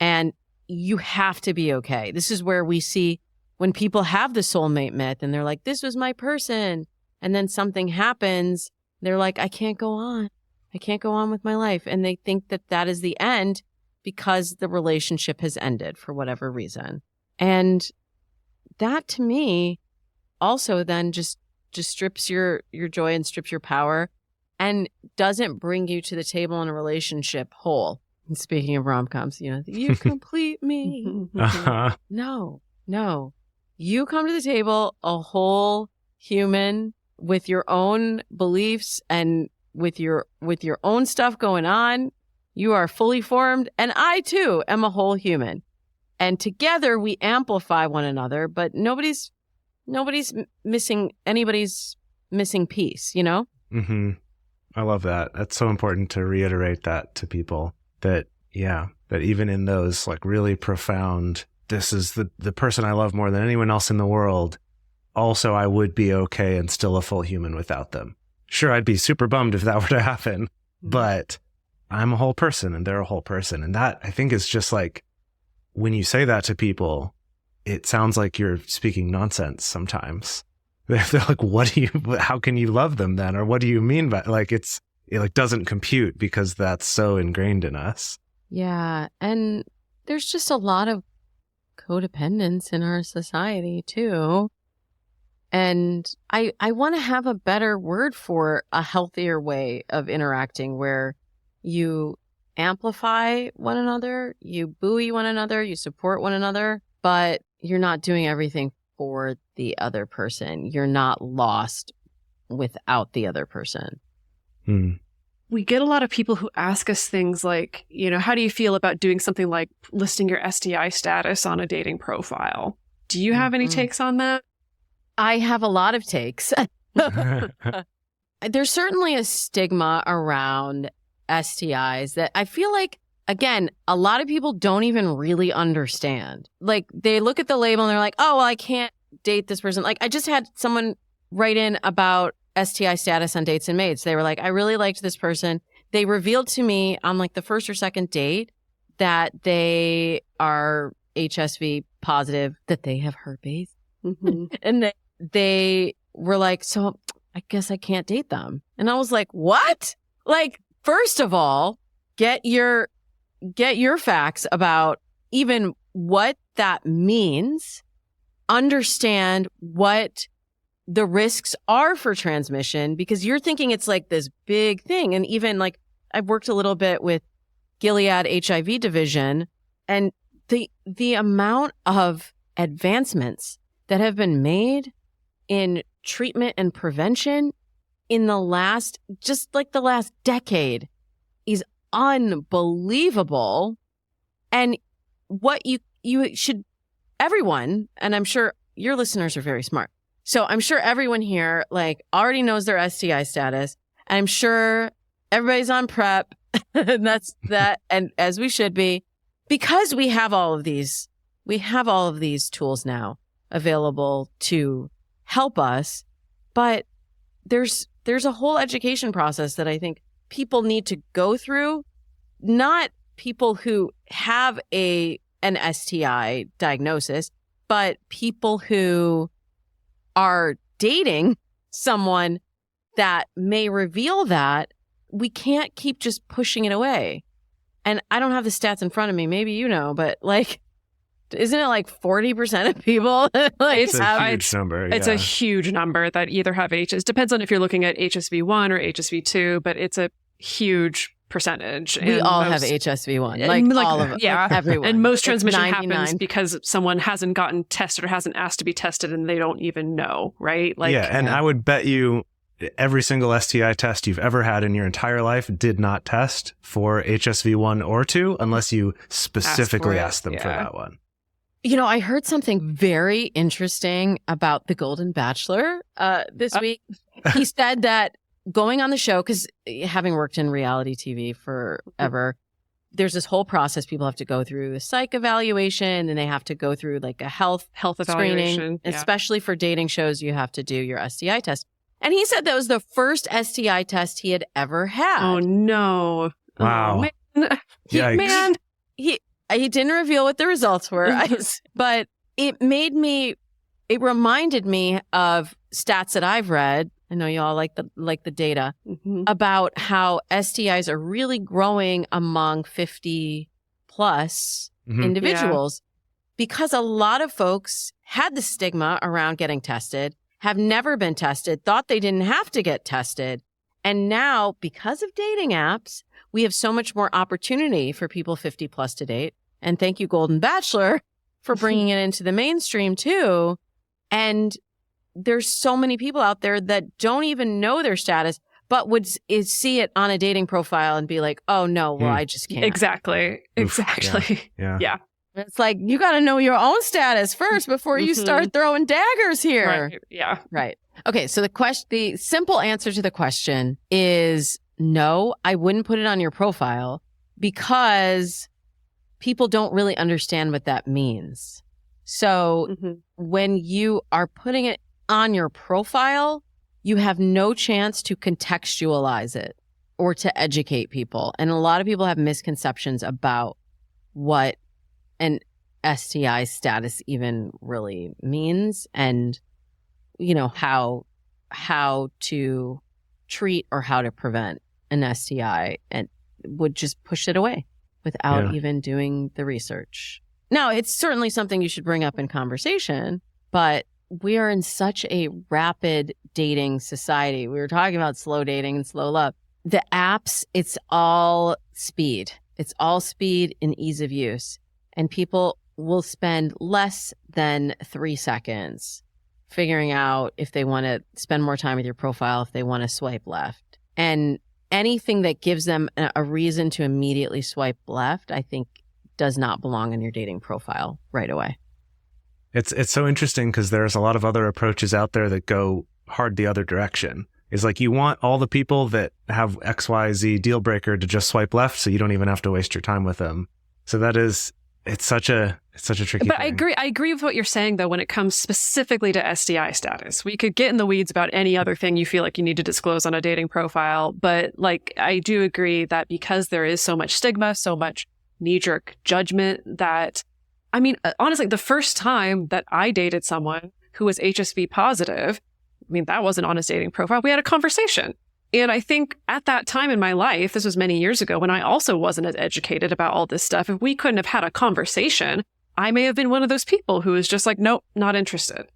And you have to be okay. This is where we see when people have the soulmate myth and they're like, this was my person. And then something happens. They're like, I can't go on. I can't go on with my life. And they think that is the end because the relationship has ended for whatever reason. And that to me also then just strips your joy and strips your power and doesn't bring you to the table in a relationship whole. And speaking of rom-coms, you complete me. No. You come to the table a whole human with your own beliefs and with your own stuff going on. You are fully formed, and I too am a whole human. And together we amplify one another, but nobody's missing anybody's missing piece, Mm-hmm. I love that. That's so important to reiterate that to people, that even in those like really profound, this is the person I love more than anyone else in the world. Also, I would be okay and still a full human without them. Sure, I'd be super bummed if that were to happen, but I'm a whole person and they're a whole person. And that, I think, is just like, when you say that to people, it sounds like you're speaking nonsense sometimes. They're like, how can you love them then? Or what do you mean by, like, it doesn't compute because that's so ingrained in us. Yeah. And there's just a lot of codependence in our society too. And I want to have a better word for a healthier way of interacting where you amplify one another, you buoy one another, you support one another, but you're not doing everything for the other person. You're not lost without the other person. We get a lot of people who ask us things like, how do you feel about doing something like listing your STI status on a dating profile? Do you have any takes on that? I have a lot of takes. There's certainly a stigma around STIs that I feel like, again, a lot of people don't even really understand. Like, they look at the label and they're like, oh, well, I can't date this person. Like, I just had someone write in about STI status on Dates and Mates. They were like, I really liked this person. They revealed to me on like the first or second date that they are HSV positive, that they have herpes. And they were like, so I guess I can't date them. And I was like, what? Like, first of all, get your facts about even what that means. Understand what the risks are for transmission, because you're thinking it's like this big thing. And even like, I've worked a little bit with Gilead HIV division, and the amount of advancements that have been made in treatment and prevention in the last decade is unbelievable. And what you should, everyone, and I'm sure your listeners are very smart, so I'm sure everyone here like already knows their STI status. I'm sure everybody's on PrEP, and that's that, and as we should be, because we have all of these tools now available to help us. But there's a whole education process that I think people need to go through, not people who have an STI diagnosis, but people who are dating someone that may reveal that. We can't keep just pushing it away. And I don't have the stats in front of me. Maybe but like, isn't it like 40% of people? Like, it's a huge number. It's a huge number that either have HS. Depends on if you're looking at HSV1 or HSV2, but it's a huge percentage. We all have HSV1, like all of it. Yeah, like everyone. And most transmission happens because someone hasn't gotten tested or hasn't asked to be tested, and they don't even know, right? Like, and I would bet you every single STI test you've ever had in your entire life did not test for HSV1 or 2 unless you specifically asked them for that one. You know, I heard something very interesting about The Golden Bachelor this week. He said that going on the show, because having worked in reality TV forever, there's this whole process people have to go through, the psych evaluation, and they have to go through like a health evaluation. Screening. Especially for dating shows, you have to do your STI test. And he said that was the first STI test he had ever had. Oh, no. Wow. Oh, man. He didn't reveal what the results were, but it reminded me of stats that I've read. I know you all like the data about how STIs are really growing among 50 plus individuals because a lot of folks had the stigma around getting tested, have never been tested, thought they didn't have to get tested. And now, because of dating apps, we have so much more opportunity for people 50 plus to date. And thank you, Golden Bachelor, for bringing it into the mainstream too. And there's so many people out there that don't even know their status, but would see it on a dating profile and be like, oh no, well, I just can't. Exactly. Yeah. It's like, you got to know your own status first before you start throwing daggers here. Right. Yeah. Right. Okay. So the simple answer to the question is no, I wouldn't put it on your profile because people don't really understand what that means. So when you are putting it on your profile, you have no chance to contextualize it or to educate people. And a lot of people have misconceptions about what an STI status even really means and, you know, how to treat or how to prevent an STI, and would just push it away without even doing the research. Now, it's certainly something you should bring up in conversation, but we are in such a rapid dating society. We were talking about slow dating and slow love. The apps, it's all speed. It's all speed and ease of use. And people will spend less than 3 seconds figuring out if they want to spend more time with your profile, if they want to swipe left. And anything that gives them a reason to immediately swipe left, I think does not belong on your dating profile right away. It's so interesting because there's a lot of other approaches out there that go hard the other direction. It's like you want all the people that have XYZ deal breaker to just swipe left so you don't even have to waste your time with them. So it's such a tricky But thing. I agree with what you're saying, though, when it comes specifically to STI status. We could get in the weeds about any other thing you feel like you need to disclose on a dating profile. But like, I do agree that because there is so much stigma, so much knee-jerk judgment that, I mean, honestly, the first time that I dated someone who was HSV positive, I mean, that wasn't on his dating profile. We had a conversation. And I think at that time in my life, this was many years ago, when I also wasn't as educated about all this stuff, if we couldn't have had a conversation, I may have been one of those people who was just like, nope, not interested.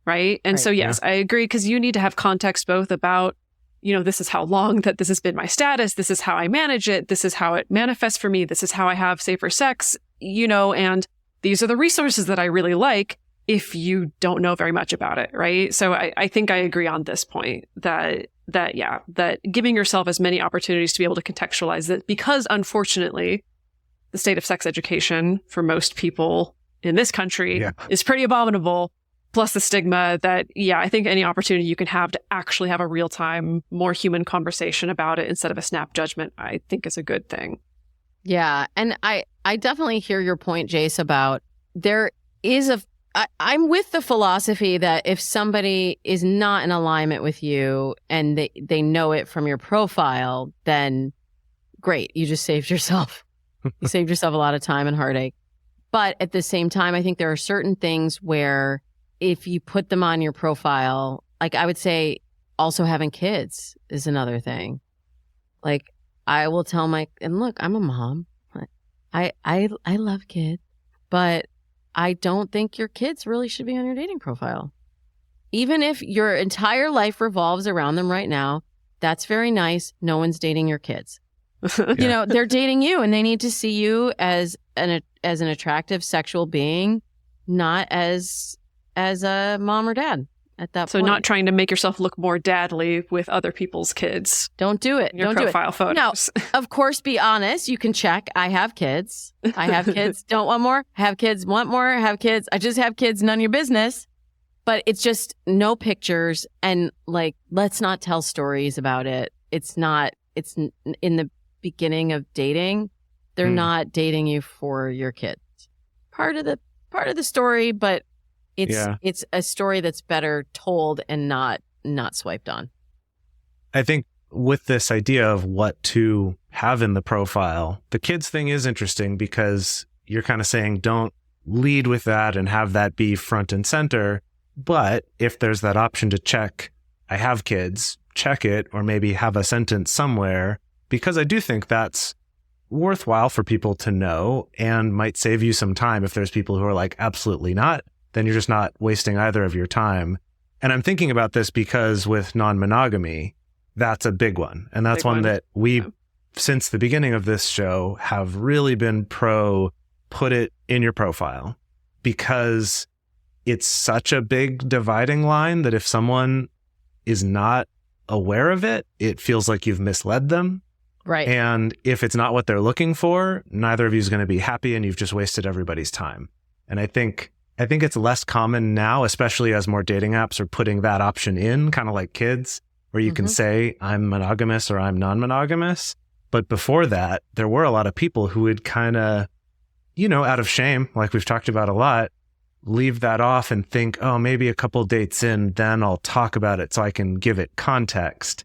Right. And so, yes, I agree, because you need to have context both about, you know, this is how long that this has been my status. This is how I manage it. This is how it manifests for me. This is how I have safer sex, you know, and these are the resources that I really like if you don't know very much about it. Right. So I think I agree on this point that giving yourself as many opportunities to be able to contextualize it, because unfortunately, the state of sex education for most people in this country is pretty abominable. Plus the stigma that, I think any opportunity you can have to actually have a real time, more human conversation about it instead of a snap judgment, I think is a good thing. Yeah. And I definitely hear your point, Jase, about there is I'm with the philosophy that if somebody is not in alignment with you and they know it from your profile, then great. You just saved yourself. You saved yourself a lot of time and heartache. But at the same time, I think there are certain things where if you put them on your profile, like I would say also having kids is another thing. Like I will tell and look, I'm a mom. I love kids, but I don't think your kids really should be on your dating profile. Even if your entire life revolves around them right now, that's very nice. No one's dating your kids. You know, they're dating you and they need to see you as an attractive sexual being, not as a mom or dad. at that So point. not trying to make yourself look more dadly with other people's kids. Don't do it. in Your Don't do it. profile photos. Now, of course, be honest. You can check. I have kids. I have kids. Don't want more. Have kids. Want more. Have kids. I just have kids. None of your business. But it's just no pictures. And like, let's not tell stories about it. It's in the beginning of dating. They're not dating you for your kids. Part of the story, but it's a story that's better told and not swiped on. I think with this idea of what to have in the profile, the kids thing is interesting because you're kind of saying don't lead with that and have that be front and center. But if there's that option to check, I have kids, check it, or maybe have a sentence somewhere, because I do think that's worthwhile for people to know and might save you some time. If there's people who are like, absolutely not, then you're just not wasting either of your time. And I'm thinking about this because with non-monogamy, that's a big one. And that's one that we, since the beginning of this show, have really been pro put it in your profile, because it's such a big dividing line that if someone is not aware of it, it feels like you've misled them. Right. And if it's not what they're looking for, neither of you is going to be happy and you've just wasted everybody's time. And I think it's less common now, especially as more dating apps are putting that option in, kind of like kids, where you can say, I'm monogamous or I'm non-monogamous. But before that, there were a lot of people who would kind of, out of shame, like we've talked about a lot, leave that off and think, oh, maybe a couple dates in, then I'll talk about it so I can give it context.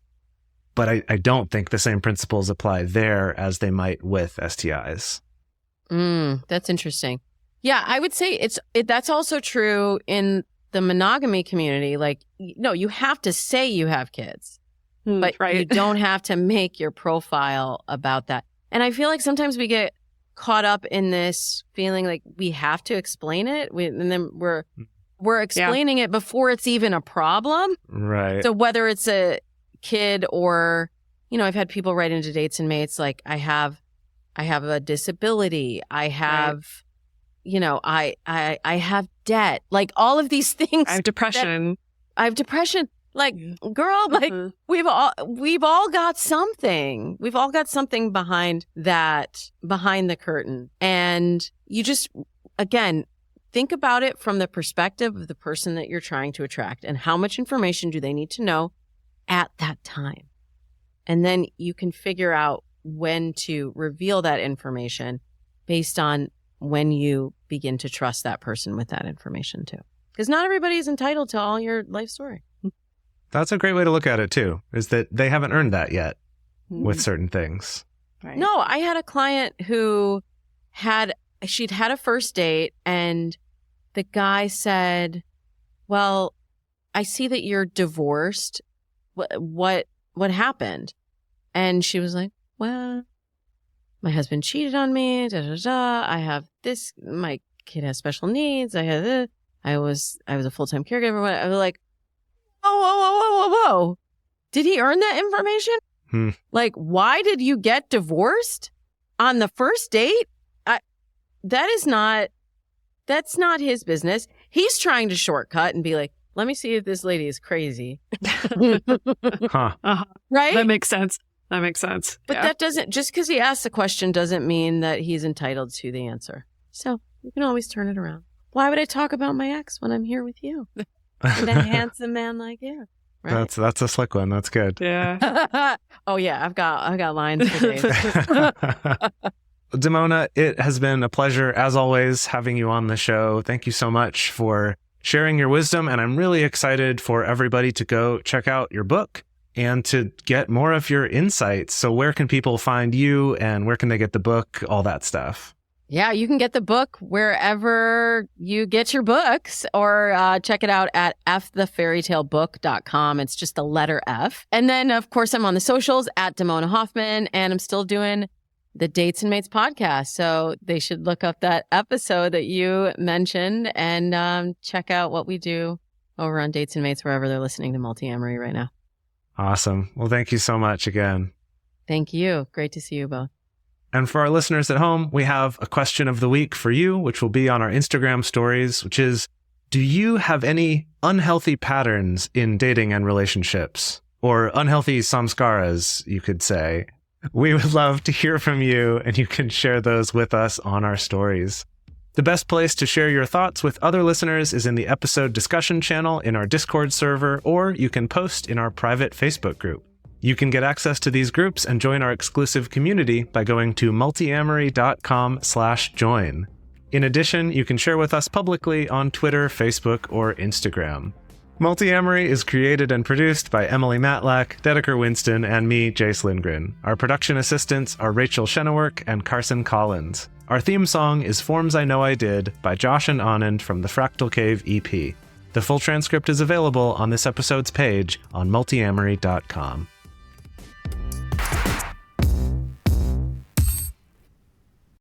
But I don't think the same principles apply there as they might with STIs. That's interesting. Yeah, I would say that's also true in the monogamy community. Like, no, you have to say you have kids, but you don't have to make your profile about that. And I feel like sometimes we get caught up in this feeling like we have to explain it, and then we're explaining it before it's even a problem. Right. So whether it's a kid or, I've had people write into Dates and Mates like, I have a disability, I have, I have debt, like all of these things. I have depression. Like, girl, like we've all got something. We've all got something behind the curtain. And you just, again, think about it from the perspective of the person that you're trying to attract and how much information do they need to know at that time. And then you can figure out when to reveal that information based on when you begin to trust that person with that information too. Because not everybody is entitled to all your life story. That's a great way to look at it too, is that they haven't earned that yet with certain things. Right. No, I had a client who she'd had a first date and the guy said, well, I see that you're divorced. What happened? And she was like, well, my husband cheated on me. I have this. My kid has special needs. I was a full-time caregiver. I was like, whoa. Did he earn that information? Like, why did you get divorced on the first date? That's not his business. He's trying to shortcut and be like, let me see if this lady is crazy. Right? That makes sense. But that doesn't, just because he asks a question doesn't mean that he's entitled to the answer. So you can always turn it around. Why would I talk about my ex when I'm here with you? And a handsome man like you. Right? That's a slick one. That's good. Yeah. Oh yeah, I've got lines for days. Damona, it has been a pleasure as always having you on the show. Thank you so much for sharing your wisdom, and I'm really excited for everybody to go check out your book and to get more of your insights. So where can people find you and where can they get the book, all that stuff? Yeah, you can get the book wherever you get your books, or check it out at fthefairytalebook.com. It's just the letter F. And then, of course, I'm on the socials at Damona Hoffman, and I'm still doing the Dates and Mates podcast. So they should look up that episode that you mentioned and check out what we do over on Dates and Mates, wherever they're listening to Multiamory right now. Awesome. Well, thank you so much again. Thank you. Great to see you both. And for our listeners at home, we have a question of the week for you, which will be on our Instagram stories, which is, Do you have any unhealthy patterns in dating and relationships? Or unhealthy samskaras, you could say? We would love to hear from you, and you can share those with us on our stories. The best place to share your thoughts with other listeners is in the episode discussion channel in our Discord server, or you can post in our private Facebook group. You can get access to these groups and join our exclusive community by going to multiamory.com/join. In addition, you can share with us publicly on Twitter, Facebook, or Instagram. Multiamory is created and produced by Emily Matlack, Dedeker Winston, and me, Jase Lindgren. Our production assistants are Rachel Shennework and Carson Collins. Our theme song is Forms I Know I Did by Josh and Anand from the Fractal Cave EP. The full transcript is available on this episode's page on multiamory.com.